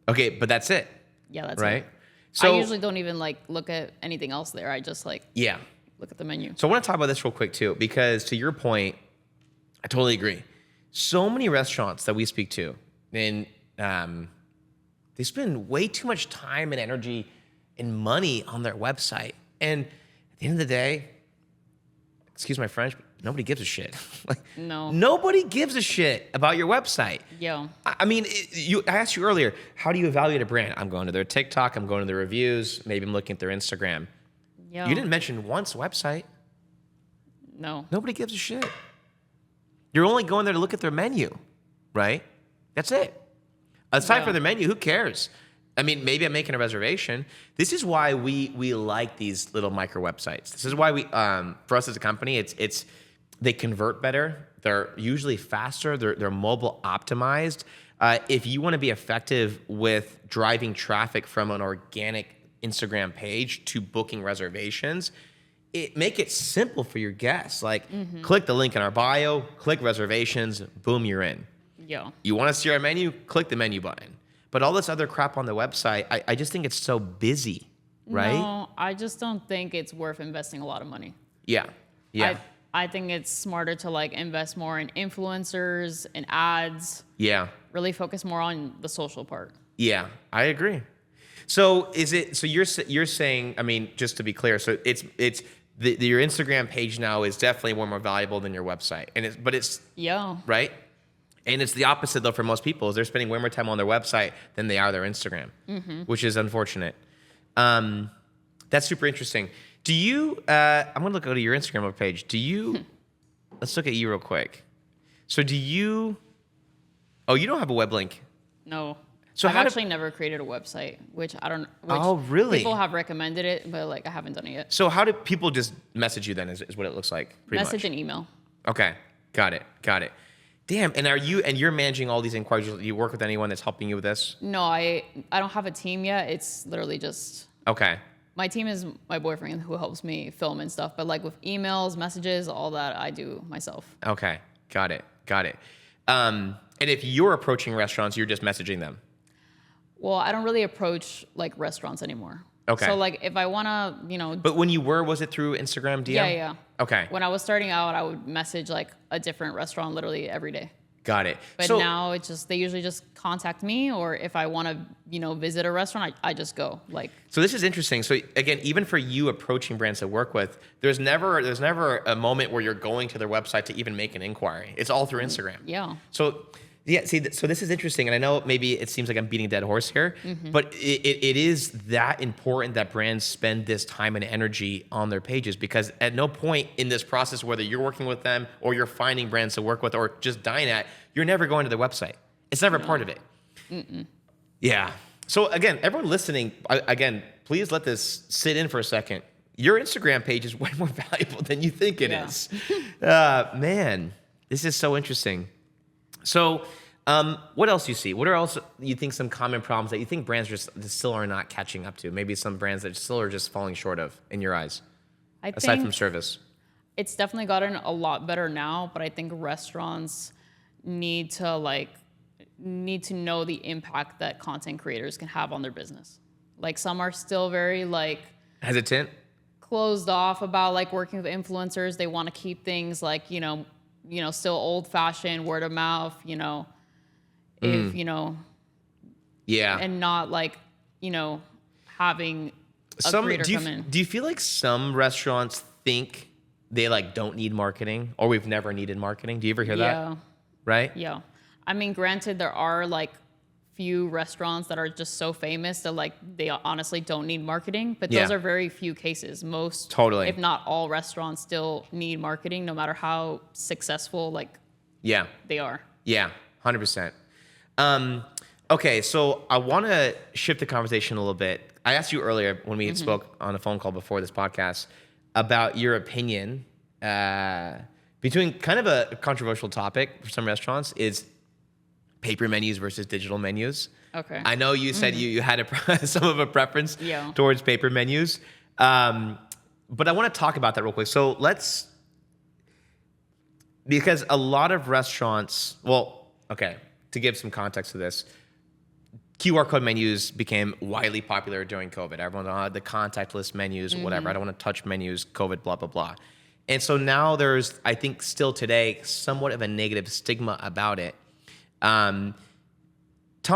Okay, but that's it, Yeah, that's right? it. So I usually don't even like look at anything else there. I just like yeah. look at the menu. So I want to talk about this real quick too, because to your point, I totally agree. So many restaurants that we speak to, and they spend way too much time and energy and money on their website. And at the end of the day, excuse my French, but nobody gives a shit. Like, No. nobody gives a shit about your website. Yeah. I mean, I asked you earlier, how do you evaluate a brand? I'm going to their TikTok, I'm going to their reviews, maybe I'm looking at their Instagram. Yeah. You didn't mention once website. No. Nobody gives a shit. You're only going there to look at their menu, right? That's it. Aside Yeah. from their menu, who cares? I mean, maybe I'm making a reservation. This is why we like these little micro websites. This is why for us as a company, it's they convert better. They're usually faster. They're mobile optimized. If you want to be effective with driving traffic from an organic Instagram page to booking reservations, make it simple for your guests. Like, click the link in our bio, click reservations, boom, you're in. Yeah. You want to see our menu? Click the menu button. But all this other crap on the website, I just think it's so busy, right? No, I just don't think it's worth investing a lot of money. Yeah. Yeah. I think it's smarter to like invest more in influencers and ads. Yeah. Really focus more on the social part. Yeah. I agree. So you're saying, I mean, just to be clear, so it's your Instagram page now is definitely more valuable than your website. But it's Yeah. right? And it's the opposite though for most people. Is they're spending way more time on their website than they are their Instagram, which is unfortunate. That's super interesting. Do you? I'm gonna go to your Instagram page. Do you? Let's look at you real quick. So do you? Oh, you don't have a web link. No. So I've how actually never created a website, which I don't. Which Oh, really? People have recommended it, but like I haven't done it yet. So how do people just message you then? Is what it looks like. Pretty Message much. and email. Okay, got it. Damn. And you're managing all these inquiries? Do you work with anyone that's helping you with this? No, I don't have a team yet. It's literally just Okay. my team is my boyfriend who helps me film and stuff. But like with emails, messages, all that I do myself. Okay. Got it. And if you're approaching restaurants, you're just messaging them. Well, I don't really approach like restaurants anymore. Okay. So like if I wanna, But when you were, was it through Instagram DM? yeah. Okay. When I was starting out, I would message like a different restaurant literally every day. Got it. But So now it's just they usually just contact me, or if I want to, visit a restaurant, I just go. Like, So this is interesting. So again, even for you approaching brands to work with, there's never a moment where you're going to their website to even make an inquiry. It's all through Instagram. yeah, So yeah, so this is interesting, and I know maybe it seems like I'm beating a dead horse here, but it is that important that brands spend this time and energy on their pages, because at no point in this process, whether you're working with them or you're finding brands to work with or just dine at, you're never going to their website. It's never part of it. Yeah. So again, everyone listening, again, please let this sit in for a second. Your Instagram page is way more valuable than you think it is. Man, this is so interesting. So, what else do you see? What are else you think some common problems that you think brands just still are not catching up to? Maybe some brands that still are just falling short of in your eyes, aside think from service. it's definitely gotten a lot better now. But I think restaurants need to like need to know the impact that content creators can have on their business. Like some are still very like hesitant, closed off about like working with influencers. They want to keep things like, still old fashioned, word of mouth, if, yeah, and not like, having a creator come in. Do you feel like some restaurants think they like don't need marketing, or we've never needed marketing? Do you ever hear that? Right? Yeah. I mean, granted, there are like few restaurants that are just so famous that like they honestly don't need marketing, but those are very few cases. Most, totally, if not all, restaurants still need marketing, no matter how successful they are. Yeah, 100%. Okay, so I want to shift the conversation a little bit. I asked you earlier when we had spoke on a phone call before this podcast about your opinion between kind of a controversial topic for some restaurants is paper menus versus digital menus. Okay. I know you said you had some of a preference towards paper menus, but I want to talk about that real quick. So because a lot of restaurants, to give some context to this, QR code menus became widely popular during COVID. Everyone had the contactless menus, whatever. I don't want to touch menus, COVID, blah, blah, blah. And so now there's, I think still today, somewhat of a negative stigma about it. Tell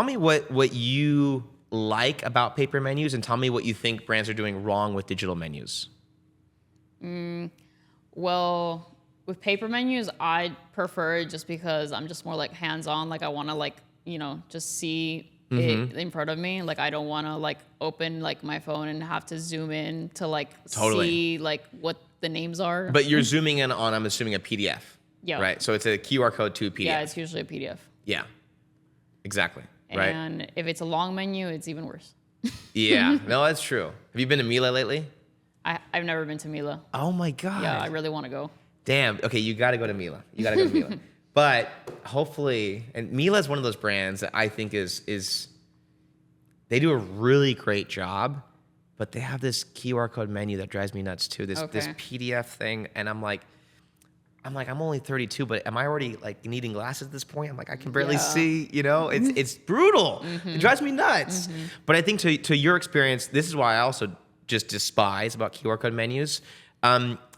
me what you like about paper menus, and tell me what you think brands are doing wrong with digital menus. Well, with paper menus, I prefer it just because I'm just more like hands-on. Like I want to just see it in front of me. Like I don't want to like open like my phone and have to zoom in to like see like what the names are. But you're zooming in on, I'm assuming, a PDF. Yeah. Right. So it's a QR code to a PDF. Yeah, it's usually a PDF. Yeah. Exactly. Right. And if it's a long menu, it's even worse. Yeah. No, that's true. Have you been to Mila lately? I've never been to Mila. Oh my God. Yeah, I really want to go. Damn. Okay, you got to go to Mila. But hopefully, and Mila is one of those brands that I think is they do a really great job, but they have this QR code menu that drives me nuts too. This PDF thing, and I'm only 32, but am I already like needing glasses at this point? I'm like, I can barely see. It's brutal. It drives me nuts. But I think to your experience, this is why I also just despise about QR code menus.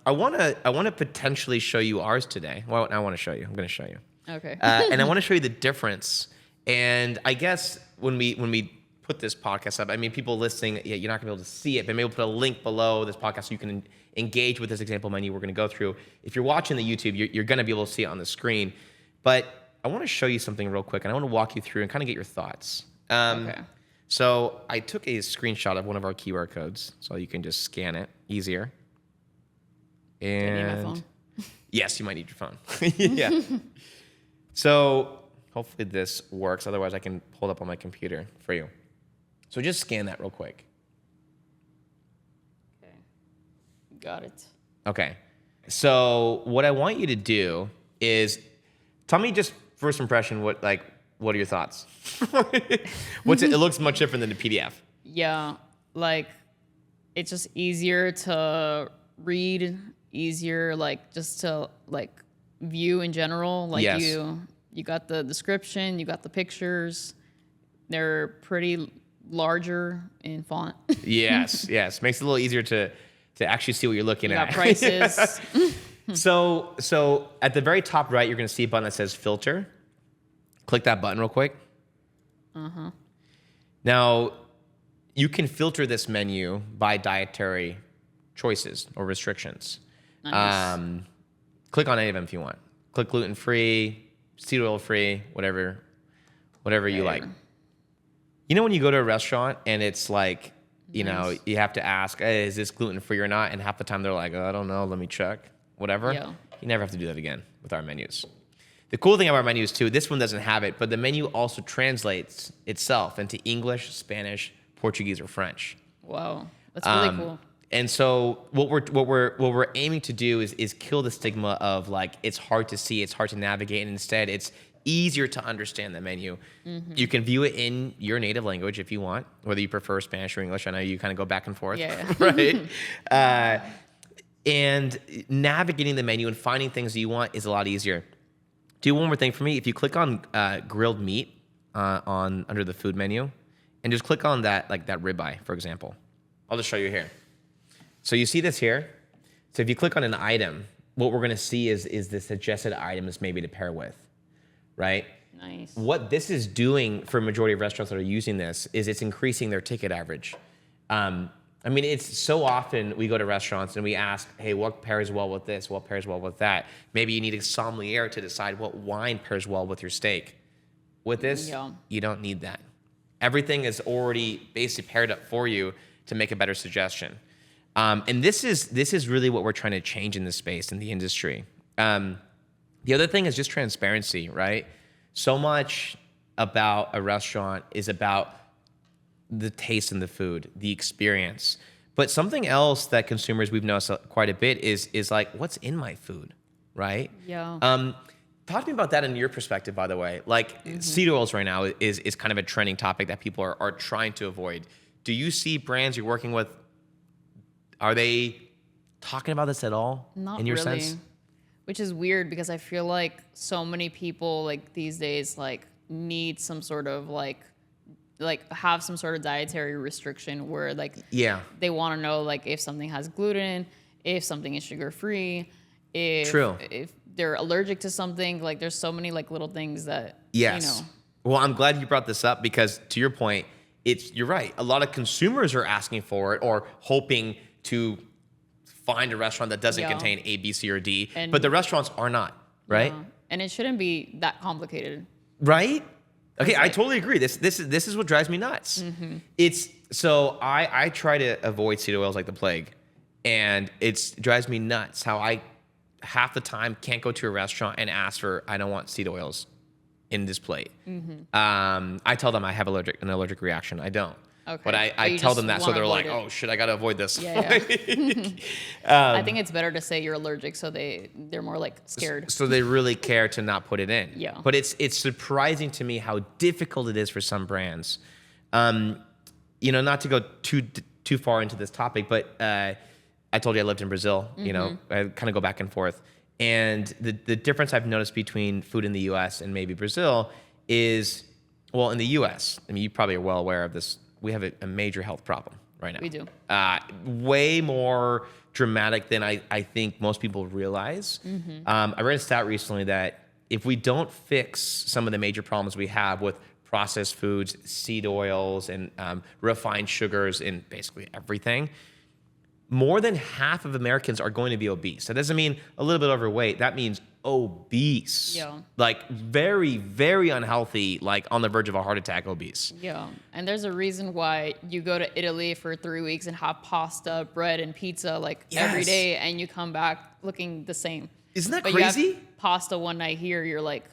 I want to potentially show you ours today. Well, I want to show you. I'm going to show you. Okay. And I want to show you the difference. And I guess when we put this podcast up, I mean, people listening, you're not going to be able to see it, but maybe we'll put a link below this podcast so you can engage with this example menu we're going to go through. If you're watching the YouTube, you're going to be able to see it on the screen. But I want to show you something real quick, and I want to walk you through and kind of get your thoughts. Okay. So I took a screenshot of one of our QR codes, so you can just scan it easier. And do you need my phone? Yes, you might need your phone. Yeah. So hopefully this works. Otherwise, I can pull it up on my computer for you. So just scan that real quick. Okay. Got it. Okay. So what I want you to do is tell me just first impression. What are your thoughts? It looks much different than the PDF. Yeah, like it's just easier to read, easier like just to like view in general. Like yes. you got the description, you got the pictures. They're pretty larger in font. Yes. Makes it a little easier to actually see what you're looking at. Got prices. So at the very top right, you're going to see a button that says filter. Click that button real quick. Now, you can filter this menu by dietary choices or restrictions. Nice. Click on any of them if you want. Click gluten-free, seed oil-free, whatever you like. You know when you go to a restaurant and it's like, you know, you have to ask, hey, is this gluten-free or not? And half the time they're like, I don't know, let me check, whatever. Yeah. You never have to do that again with our menus. The cool thing about our menus too, this one doesn't have it, but the menu also translates itself into English, Spanish, Portuguese, or French. Wow, that's really cool. And so what we're aiming to do is kill the stigma of like it's hard to see, it's hard to navigate, and instead it's easier to understand the menu. You can view it in your native language if you want, whether you prefer Spanish or English. I know you kind of go back and forth, yeah. right? And navigating the menu and finding things that you want is a lot easier. Do one more thing for me. If you click on grilled meat on under the food menu, and just click on that ribeye, for example. I'll just show you here. So you see this here. So if you click on an item, what we're gonna see is the suggested items maybe to pair with, right? Nice. What this is doing for a majority of restaurants that are using this is it's increasing their ticket average. I mean, it's so often we go to restaurants and we ask, hey, what pairs well with this? What pairs well with that? Maybe you need a sommelier to decide what wine pairs well with your steak. With this, you don't need that. Everything is already basically paired up for you to make a better suggestion. And this is really what we're trying to change in this space, in the industry. The other thing is just transparency, right? So much about a restaurant is about the taste in the food, the experience. But something else that consumers we've noticed quite a bit is like, what's in my food, right? Yeah. Talk to me about that in your perspective, by the way. Like seed oils right now is kind of a trending topic that people are trying to avoid. Do you see brands you're working with, are they talking about this at all? Not in your really. sense? Which is weird because I feel like so many people like these days like need some sort of like have some sort of dietary restriction where like they want to know like if something has gluten, if something is sugar free, if they're allergic to something. Like there's so many like little things that you know. Well, I'm glad you brought this up because to your point, you're right. A lot of consumers are asking for it or hoping to find a restaurant that doesn't contain A, B, C, or D, but the restaurants are not, right? Yeah. And it shouldn't be that complicated. Right? Okay, I totally agree. This is what drives me nuts. It's so I try to avoid seed oils like the plague, and it drives me nuts how I half the time can't go to a restaurant and ask for I don't want seed oils in this plate. I tell them I have an allergic reaction. I don't. Okay. But I tell them that so they're like, oh shit, I gotta avoid this. I think it's better to say you're allergic so they're more like scared. So they really care to not put it in. Yeah. But it's surprising to me how difficult it is for some brands. You know, not to go too far into this topic, but I told you I lived in Brazil. You know, I kind of go back and forth. And the difference I've noticed between food in the U.S. and maybe Brazil is, well, in the U.S., I mean, you probably are well aware of this. We have a major health problem right now. We do. Way more dramatic than I think most people realize. I read a stat recently that if we don't fix some of the major problems we have with processed foods, seed oils, and refined sugars in basically everything, more than half of Americans are going to be obese. That doesn't mean a little bit overweight. That means obese. Yeah. Like very, very unhealthy, like on the verge of a heart attack obese. Yeah. And there's a reason why you go to Italy for 3 weeks and have pasta, bread, and pizza like every day, and you come back looking the same. Isn't that but crazy? You have pasta one night here, you're like...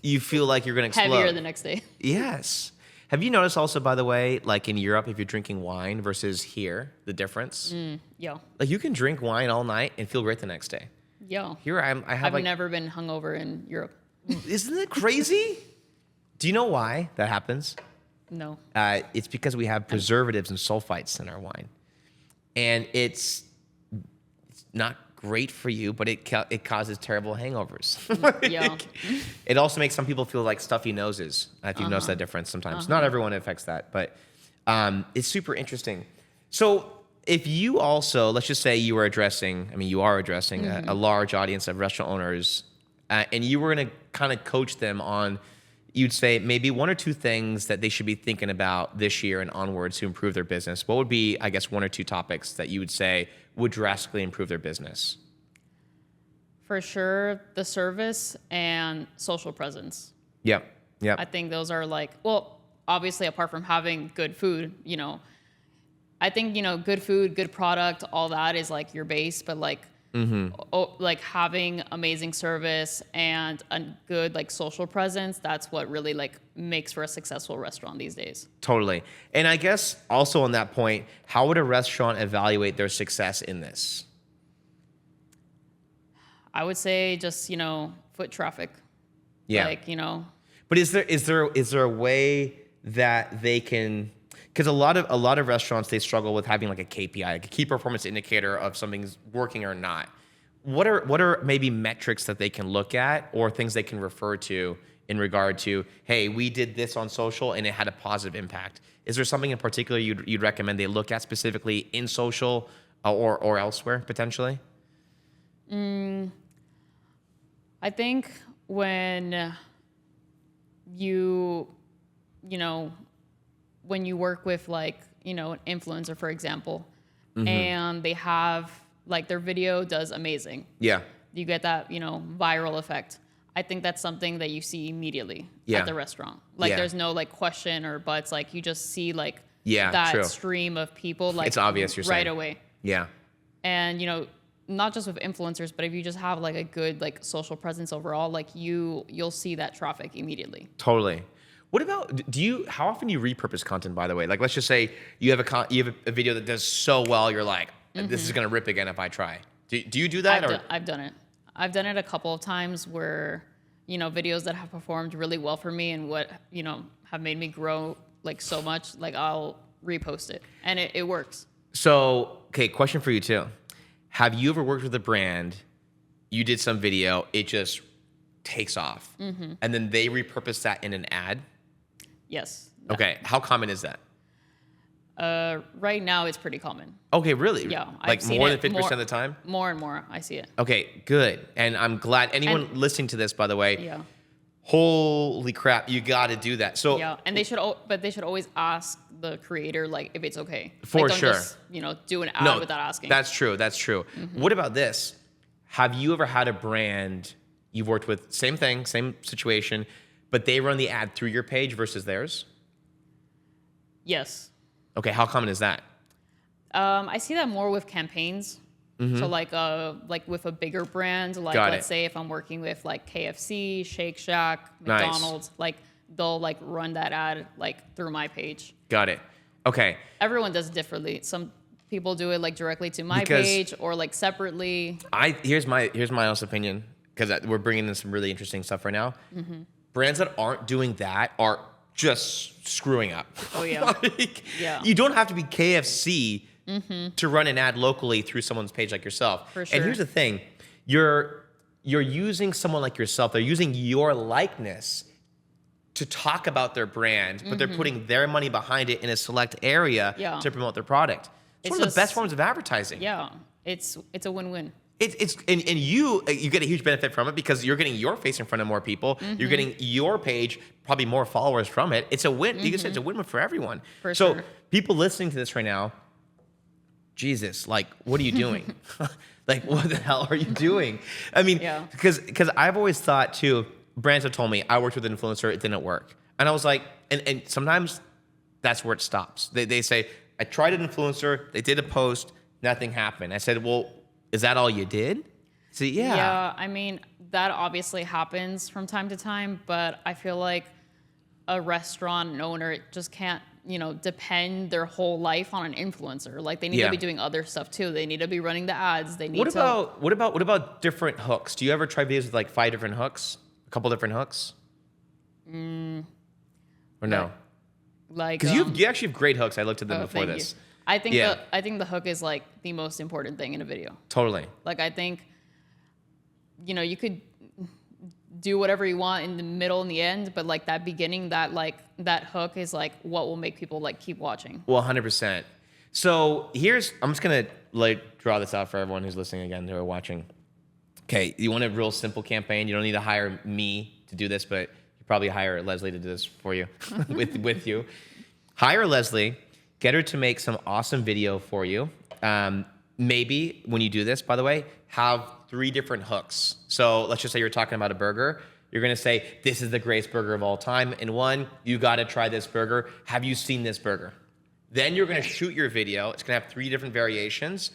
you feel like you're going to explode. Heavier the next day. Yes. Have you noticed also, by the way, like in Europe, if you're drinking wine versus here, the difference? Yeah. Like you can drink wine all night and feel great the next day. Yeah. Here I've never been hungover in Europe. Isn't it crazy? Do you know why that happens? No. It's because we have preservatives and sulfites in our wine. And it's not great for you, but it causes terrible hangovers. Yeah. It also makes some people feel like stuffy noses. If you've noticed that difference sometimes. Not everyone affects that, but it's super interesting. So if you also, let's just say you are addressing a large audience of restaurant owners, and you were going to kind of coach them on, you'd say maybe one or two things that they should be thinking about this year and onwards to improve their business. What would be, I guess, one or two topics that you would say would drastically improve their business? For sure, the service and social presence. Yep. I think those are like, well, obviously apart from having good food, you know, I think, you know, good food, good product, all that is like your base, but like, like having amazing service and a good like social presence, that's what really like makes for a successful restaurant these days. Totally. And I guess also on that point, how would a restaurant evaluate their success in this? I would say just, you know, foot traffic. Yeah. Like, you know. But is there a way that they can, because a lot of restaurants, they struggle with having like a KPI, like a key performance indicator of something's working or not. what are maybe metrics that they can look at or things they can refer to in regard to, hey, we did this on social and it had a positive impact? Is there something in particular you'd recommend they look at specifically in social or elsewhere potentially? I think when you know, when you work with like, you know, an influencer, for example, and they have like their video does amazing. Yeah. You get that, you know, viral effect. I think that's something that you see immediately at the restaurant. Like there's no like question or buts. Like you just see like that stream of people like it's obvious you're right saying. away. Yeah. And, you know, not just with influencers, but if you just have like a good like social presence overall, like you'll see that traffic immediately. Totally. What about, how often do you repurpose content, by the way? Like, let's just say you have a video that does so well, you're like, this is going to rip again if I try. Do you do that? I've done it. I've done it a couple of times where, you know, videos that have performed really well for me and what, you know, have made me grow like so much, like I'll repost it and it works. So, okay, question for you too. Have you ever worked with a brand, you did some video, it just takes off, and then they repurpose that in an ad? Yes. Okay, how common is that? Right now it's pretty common. Okay, really? Yeah. Like more than 50% of the time? More and more, I see it. Okay, good. And I'm glad anyone listening to this, by the way, holy crap, you got to do that. So yeah, and they should always ask the creator like if it's okay. For like, don't sure. Just, you know, do an ad without asking. That's true. What about this? Have you ever had a brand you've worked with, same thing, same situation, but they run the ad through your page versus theirs? Yes. Okay, how common is that? I see that more with campaigns. So like with a bigger brand, like let's say if I'm working with like KFC, Shake Shack, McDonald's, like they'll like run that ad like through my page. Got it. Okay. Everyone does it differently. Some people do it like directly to my page or like separately. Here's my honest opinion, because we're bringing in some really interesting stuff right now. Brands that aren't doing that are just screwing up. Oh yeah. Like, you don't have to be KFC to run an ad locally through someone's page like yourself. For sure. And here's the thing, you're using someone like yourself. They're using your likeness to talk about their brand, but they're putting their money behind it in a select area to promote their product. It's one of the best forms of advertising. Yeah, it's a win-win. And you get a huge benefit from it because you're getting your face in front of more people. You're getting your page, probably more followers from it. It's a win. You can say it's a win-win for everyone. For so sure. People listening to this right now, Jesus, like, what are you doing? Like, what the hell are you doing? I mean, because I've always thought too, brands have told me, I worked with an influencer, it didn't work. And I was like, and sometimes that's where it stops. They say, I tried an influencer, they did a post, nothing happened. I said, well, is that all you did? So Yeah, I mean, that obviously happens from time to time, but I feel like a restaurant owner just can't, you know, depend their whole life on an influencer. Like they need to be doing other stuff too. They need to be running the ads. They need what about different hooks? Do you ever try videos with like 5 different hooks? A couple different hooks? Or no? Like because you actually have great hooks. I looked at them before this. You. I think the hook is like the most important thing in a video. Totally. Like I think, you know, you could do whatever you want in the middle and the end, but like that beginning, that hook is like what will make people like keep watching. Well, 100%. So I'm just gonna like draw this out for everyone who's listening again, who are watching. Okay, you want a real simple campaign. You don't need to hire me to do this, but you probably hire Leslie to do this for you, with you. Hire Leslie. Get her to make some awesome video for you. Maybe when you do this, by the way, have 3 different hooks. So let's just say you're talking about a burger. You're gonna say, this is the greatest burger of all time. And 1, you gotta try this burger. Have you seen this burger? Then you're gonna shoot your video. It's gonna have 3 different variations.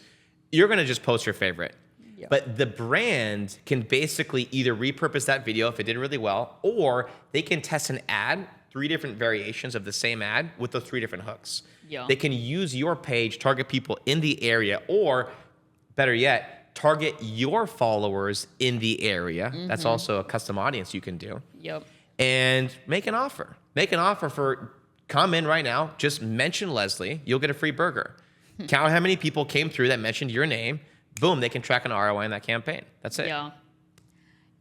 You're gonna just post your favorite. Yep. But the brand can basically either repurpose that video if it did really well, or they can test an ad, 3 different variations of the same ad with those 3 different hooks. Yeah. They can use your page, target people in the area, or better yet, target your followers in the area. That's also a custom audience you can do. Yep. And make an offer. Make an offer for, come in right now, just mention Leslie, you'll get a free burger. Count how many people came through that mentioned your name. boom, they can track an ROI in that campaign. That's it. Yeah.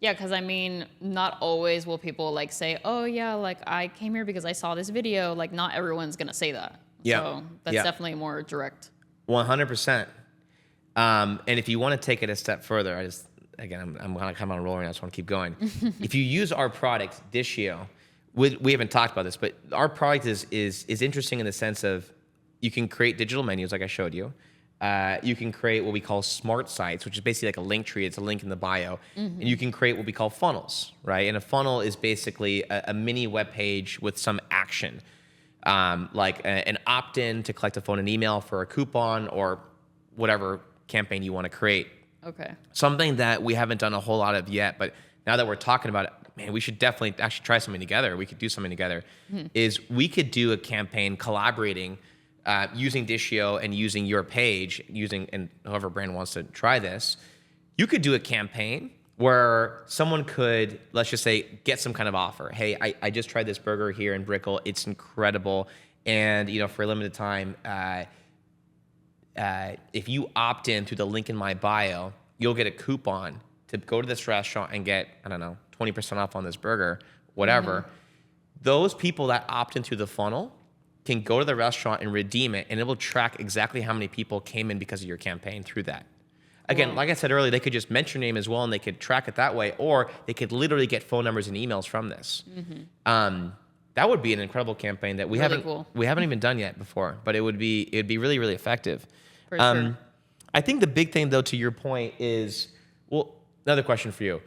Yeah, because I mean, not always will people like say, oh yeah, like I came here because I saw this video. Like not everyone's gonna say that. Yeah. So that's definitely more direct. 100%. And if you want to take it a step further, I'm kind of on a roll right now, I just want to keep going. If you use our product, Dishio, we haven't talked about this, but our product is interesting in the sense of you can create digital menus like I showed you. You can create what we call smart sites, which is basically like a link tree. It's a link in the bio. And you can create what we call funnels, right? And a funnel is basically a mini web page with some action, like an opt-in to collect a phone and email for a coupon or whatever campaign you want to create. Okay. Something that we haven't done a whole lot of yet, but now that we're talking about it, man, we should definitely actually try something together. We could do something together. Is we could do a campaign collaborating using Dishio and using your page, and whoever brand wants to try this. You could do a campaign where someone could, let's just say, get some kind of offer. Hey, I just tried this burger here in Brickell. It's incredible. And for a limited time, if you opt in through the link in my bio, you'll get a coupon to go to this restaurant and get, 20% off on this burger, whatever. Those people that opt in through the funnel can go to the restaurant and redeem it, and it will track exactly how many people came in because of your campaign through that. Again, like I said earlier, they could just mention your name as well, and they could track it that way, or they could literally get phone numbers and emails from this. That would be an incredible campaign that we haven't even done yet before, but it'd be really, really effective. For sure. I think the big thing, though, to your point is, another question for you.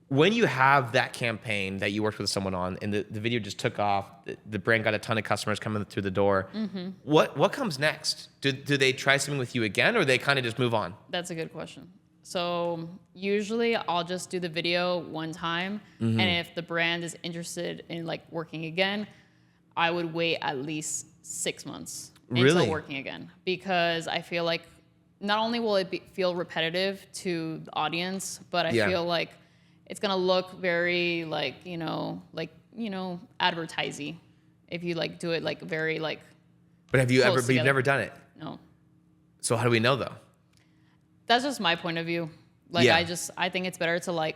When you have that campaign that you worked with someone on and the video just took off, the brand got a ton of customers coming through the door, what comes next? Do they try something with you again, or they kind of just move on? That's a good question. So usually I'll just do the video one time, and if the brand is interested in like working again, I would wait at least 6 months until working again, because I feel like not only will it feel repetitive to the audience, but I feel like it's gonna look very advertising if you like do it like very like. But have you ever? But you've never done it. No. So how do we know though? That's just my point of view. Like I think it's better to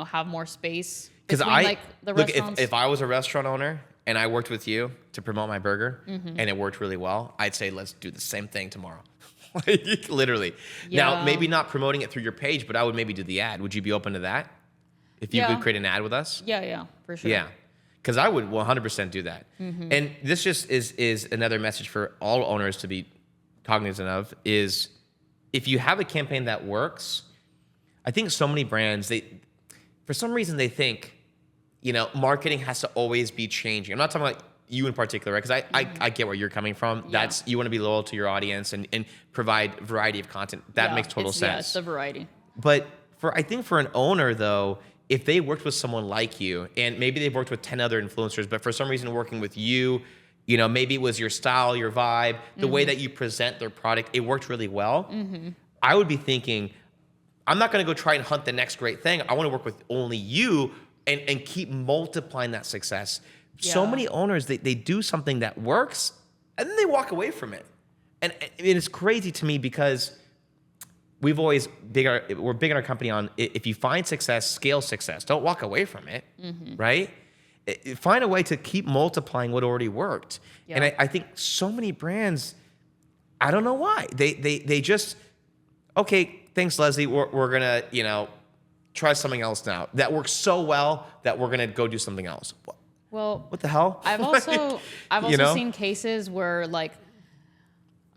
have more space. Because the look, restaurants. if I was a restaurant owner and I worked with you to promote my burger and it worked really well, I'd say let's do the same thing tomorrow. Like, literally. Yeah. Now, maybe not promoting it through your page, but I would maybe do the ad. Would you be open to that? If you could create an ad with us? Yeah, for sure. Yeah. Because I would 100% do that. And this just is another message for all owners to be cognizant of is if you have a campaign that works, I think so many brands, for some reason they think, marketing has to always be changing. I'm not talking about you in particular, right? Because I get where you're coming from. Yeah. You want to be loyal to your audience and provide variety of content. That makes total sense. Yeah, it's the variety. But I think for an owner though, if they worked with someone like you, and maybe they've worked with 10 other influencers, but for some reason working with you, maybe it was your style, your vibe, the way that you present their product, it worked really well. I would be thinking, I'm not going to go try and hunt the next great thing. I want to work with only you and keep multiplying that success. Yeah. So many owners, they do something that works and then they walk away from it. And it's crazy to me because we've always we're big in our company on if you find success, scale success. Don't walk away from it, right? Find a way to keep multiplying what already worked. Yeah. And I think so many brands, I don't know why. They just, okay, thanks, Leslie. We're going to, try something else now. That works so well that we're going to go do something else. Well, what the hell? I've also seen cases where like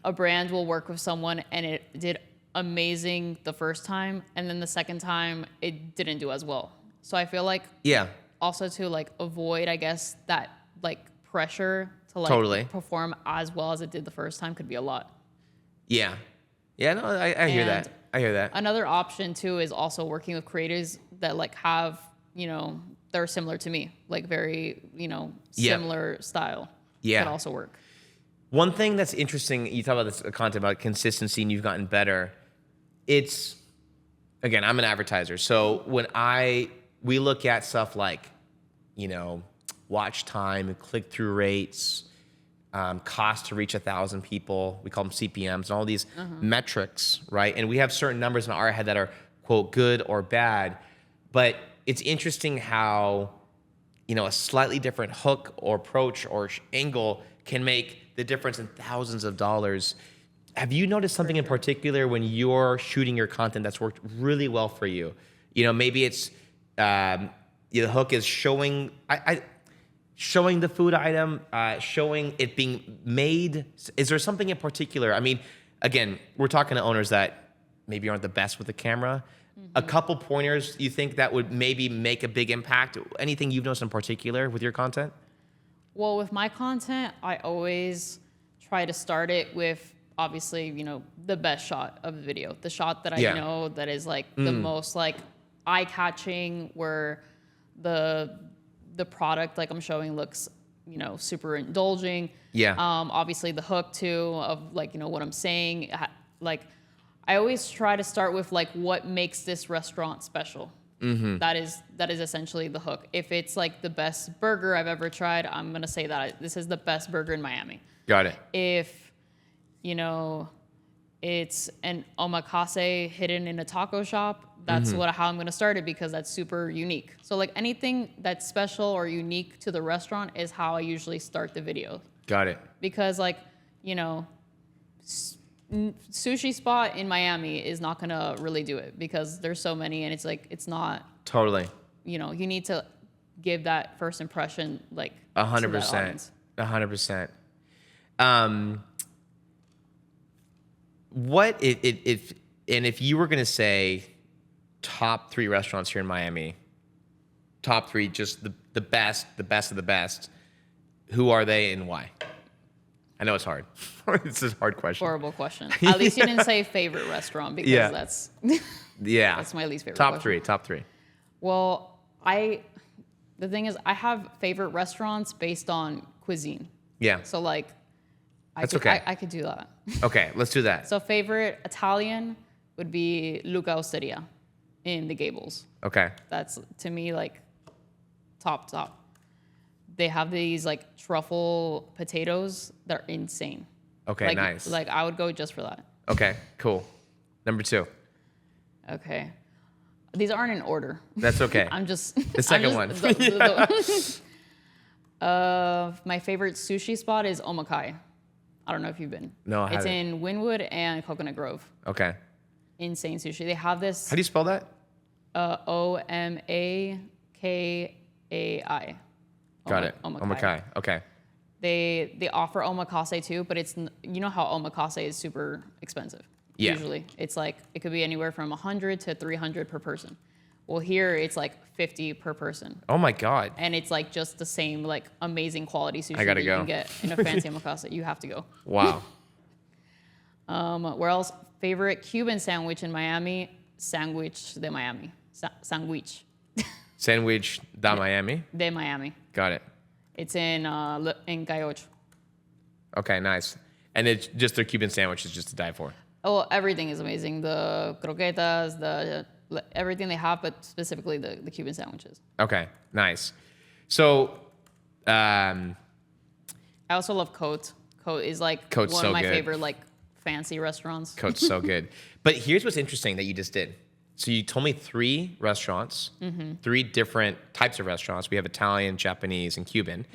a brand will work with someone and it did amazing the first time, and then the second time it didn't do as well. So I feel like also to like avoid, I guess, that like pressure to like perform as well as it did the first time could be a lot. Yeah. Yeah, no, I hear that. I hear that. Another option too is also working with creators that like have, they're similar to me, like very, similar style. Yeah. Could also work. One thing that's interesting, you talk about this content about consistency and you've gotten better. It's, again, I'm an advertiser. So when we look at stuff like, watch time, click-through rates, cost to reach 1,000 people. We call them CPMs and all these metrics, right? And we have certain numbers in our head that are, quote, good or bad. But it's interesting how, a slightly different hook or approach or angle can make the difference in thousands of dollars. Have you noticed something in particular when you're shooting your content that's worked really well for you? Maybe it's the hook is showing showing the food item, showing it being made. Is there something in particular? I mean, again, we're talking to owners that maybe aren't the best with the camera. A couple pointers you think that would maybe make a big impact? Anything you've noticed in particular with your content? Well, with my content, I always try to start it with, obviously, the best shot of the video. The shot that I know that is like the most like eye-catching, where the product like I'm showing looks, super indulging. Yeah. Obviously the hook too of like, what I'm saying. Like I always try to start with like what makes this restaurant special. That is essentially the hook. If it's like the best burger I've ever tried, I'm gonna say that this is the best burger in Miami. Got it. If it's an omakase hidden in a taco shop, that's how I'm gonna start it, because that's super unique. So like anything that's special or unique to the restaurant is how I usually start the video. Got it. Because like, sushi spot in Miami is not gonna really do it, because there's so many, and it's like, it's not Totally. You need to give that first impression like 100%. 100%. What if you were gonna say top 3 restaurants here in Miami, top 3, just the best of the best, who are they and why? I know it's hard. It's a hard question. Horrible question. At least you didn't say favorite restaurant, because that's that's my least favorite. Top three. Well, the thing is, I have favorite restaurants based on cuisine. Yeah. So like, I could do that. Okay, let's do that. So favorite Italian would be Luca Osteria in the Gables. Okay. That's, to me, like top. They have these like truffle potatoes that are insane. Okay, nice. Like I would go just for that. Okay, cool. Number 2. Okay. These aren't in order. That's okay. I'm just the second one. My favorite sushi spot is Omakai. I don't know if you've been. No, I haven't. It's in Wynwood and Coconut Grove. Okay. Insane sushi. They have this. How do you spell that? Omakai. Got it. Omakai. Okay. They offer omakase too, but it's, how omakase is super expensive. Yeah. Usually it's like, it could be anywhere from 100 to 300 per person. Well, here it's like 50 per person. Oh my God. And it's like just the same like amazing quality sushi that you can get in a fancy omakase. You have to go. Wow. Where else? Favorite Cuban sandwich in Miami? Sandwich de Miami. Sandwich. Sandwich da Miami? De Miami. Got it. It's in Calle. Okay, nice. And it's just their Cuban sandwich is just to die for. Oh, everything is amazing. The croquetas, everything they have, but specifically the Cuban sandwiches. Okay, nice. So, I also love Cote. Cote is like Cote's one so of my good. favorite like fancy restaurants. Cote's so good. But here's what's interesting that you just did. So you told me 3 restaurants, 3 different types of restaurants. We have Italian, Japanese, and Cuban.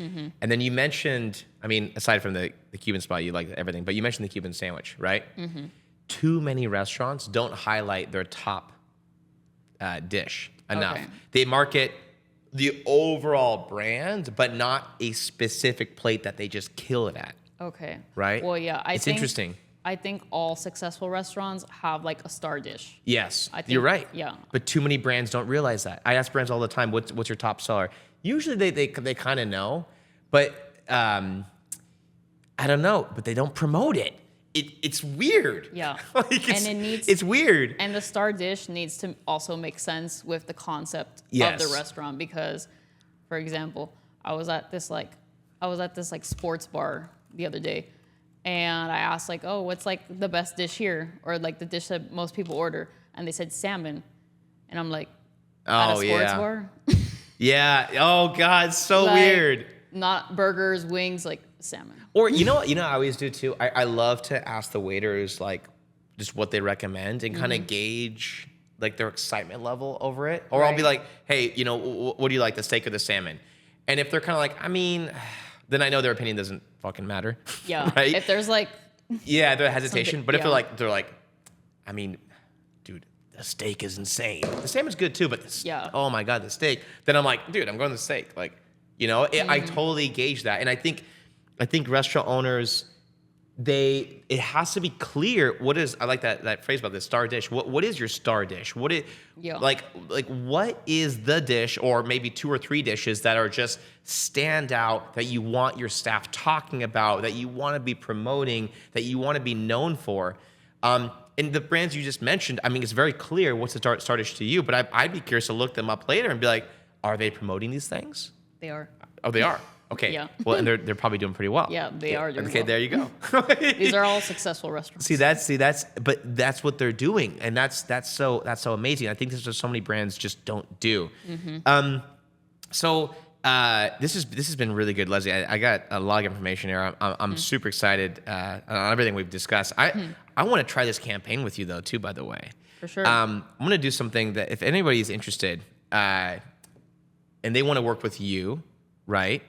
And then you mentioned, I mean, aside from the Cuban spot, you like everything, but you mentioned the Cuban sandwich, right? Too many restaurants don't highlight their top dish enough. Okay. They market the overall brand, but not a specific plate that they just kill it at. Okay. Right? Well, yeah. It's interesting. I think all successful restaurants have like a star dish. Yes, I think, you're right. Yeah. But too many brands don't realize that. I ask brands all the time, what's your top seller? Usually they kind of know, but I don't know, but they don't promote it. It's weird. Yeah. Like it's weird. And the star dish needs to also make sense with the concept of the restaurant, because, for example, I was at this sports bar the other day, and I asked like, oh, what's like the best dish here, or like the dish that most people order, and they said salmon, and I'm like, at a sports bar? Yeah. Oh God, so Like, weird. Not burgers, wings, like salmon. Or I always do too. I love to ask the waiters like just what they recommend and kind of gauge like their excitement level over it. Or I'll be like, hey, what do you like, the steak or the salmon? And if they're kind of like, I mean, then I know their opinion doesn't fucking matter. Yeah. Right? If there's like the hesitation. But if yeah. they're like, I mean, dude, the steak is insane. The salmon's good too, but oh my God, the steak. Then I'm like, dude, I'm going to the steak. Like, I totally gauge that. And I think restaurant owners, it has to be clear I like that phrase about the star dish. What is your star dish? What is the dish, or maybe 2 or 3 dishes that are just stand out, that you want your staff talking about, that you want to be promoting, that you want to be known for? And the brands you just mentioned, I mean, it's very clear what's the star dish to you, but I'd be curious to look them up later and be like, are they promoting these things? They are. Oh, they are. Okay. Yeah. Well, and they're probably doing pretty well. Yeah, they are doing okay, well. there you go. These are all successful restaurants. But that's what they're doing, and that's so amazing. I think this is what so many brands just don't do. Mm-hmm. This has been really good, Leslie. I got a lot of information here. I'm super excited on everything we've discussed. I want to try this campaign with you though too. By the way, for sure. I'm going to do something that if anybody's interested, and they want to work with you, right?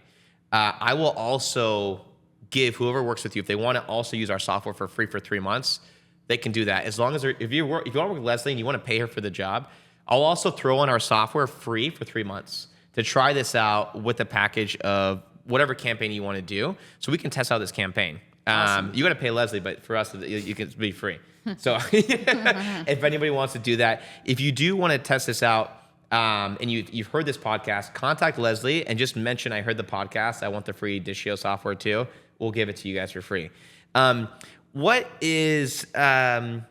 I will also give whoever works with you, if they want to also use our software for free for 3 months, they can do that. As long as if you want to work with Leslie and you want to pay her for the job, I'll also throw in our software free for 3 months to try this out with a package of whatever campaign you want to do, so we can test out this campaign. Awesome. You got to pay Leslie, but for us, you can be free. So if anybody wants to do that, if you do want to test this out, and you've heard this podcast, contact Leslie and just mention I heard the podcast. I want the free Dishio software too. We'll give it to you guys for free. What is one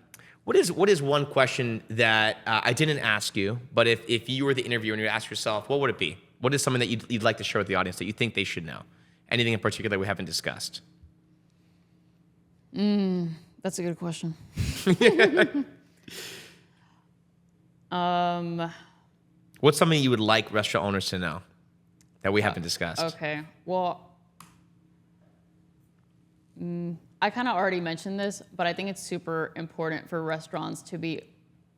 question that I didn't ask you, but if you were the interviewer and you asked yourself, what would it be? What is something that you'd like to share with the audience that you think they should know? Anything in particular we haven't discussed? That's a good question. What's something you would like restaurant owners to know that we haven't discussed? Okay. Well, I kind of already mentioned this, but I think it's super important for restaurants to be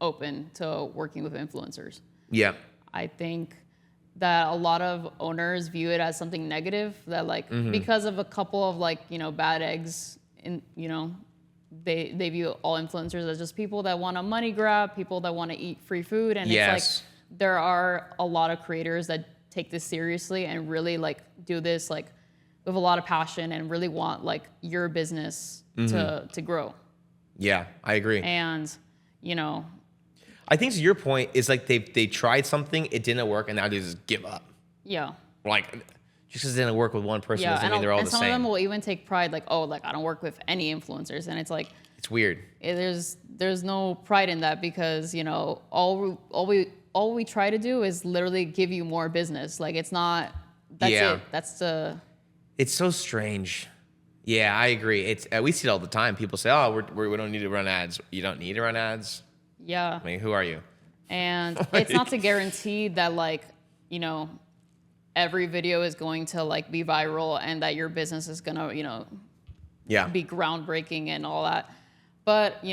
open to working with influencers. Yeah. I think that a lot of owners view it as something negative, that like because of a couple of like, bad eggs in, they view all influencers as just people that want a money grab, people that want to eat free food. And it's like, there are a lot of creators that take this seriously and really like do this like with a lot of passion and really want like your business to grow. Yeah, I agree. And, I think to your point is like they tried something, it didn't work, and now they just give up. Yeah. Like just because it didn't work with one person doesn't mean they're all the same. And some of them will even take pride, like, oh, like I don't work with any influencers, and it's like it's weird. There's no pride in that because all we try to do is literally give you more business. Like it's not. That's it. That's the. It's so strange. Yeah, I agree. It's we see it all the time. People say, "Oh, we don't need to run ads." You don't need to run ads. Yeah. I mean, who are you? And it's not to guarantee that like every video is going to like be viral and that your business is gonna be groundbreaking and all that. But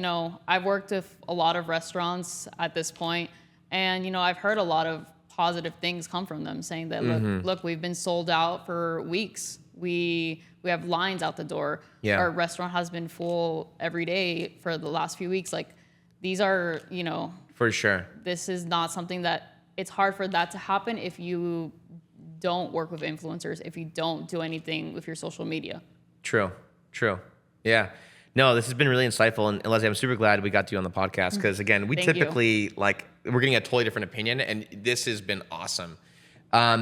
I've worked with a lot of restaurants at this point, and I've heard a lot of positive things come from them, saying that look, we've been sold out for weeks. We have lines out the door. Yeah. Our restaurant has been full every day for the last few weeks. Like these are, for sure. This is not something that it's hard for that to happen if you don't work with influencers, if you don't do anything with your social media. True. Yeah. No, this has been really insightful. And Leslie, I'm super glad we got you on the podcast because, again, we typically, we're getting a totally different opinion, and this has been awesome.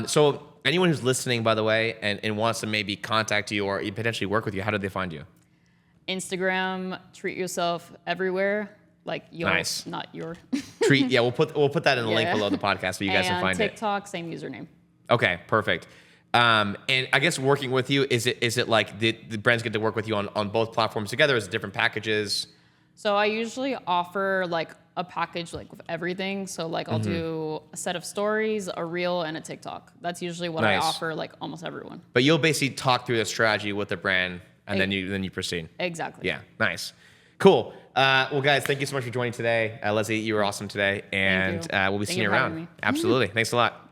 So anyone who's listening, by the way, and wants to maybe contact you or potentially work with you, how do they find you? Instagram, Treat Yourself Everywhere. Like your, nice. Not your. Treat. Yeah, we'll put that in the link below the podcast so you guys can find TikTok, same username. Okay, perfect. And I guess working with you, is it like the brands get to work with you on both platforms together? Is it different packages? So I usually offer like a package like with everything. So like I'll do a set of stories, a reel, and a TikTok. That's usually what I Nice. offer like almost everyone. But you'll basically talk through the strategy with the brand, and then you proceed. Exactly. Yeah, nice. Cool. Well, guys, thank you so much for joining today. Leslie, you were awesome today, and Thank you. we'll be Thank seeing you you for having around. me. Absolutely. Thanks a lot.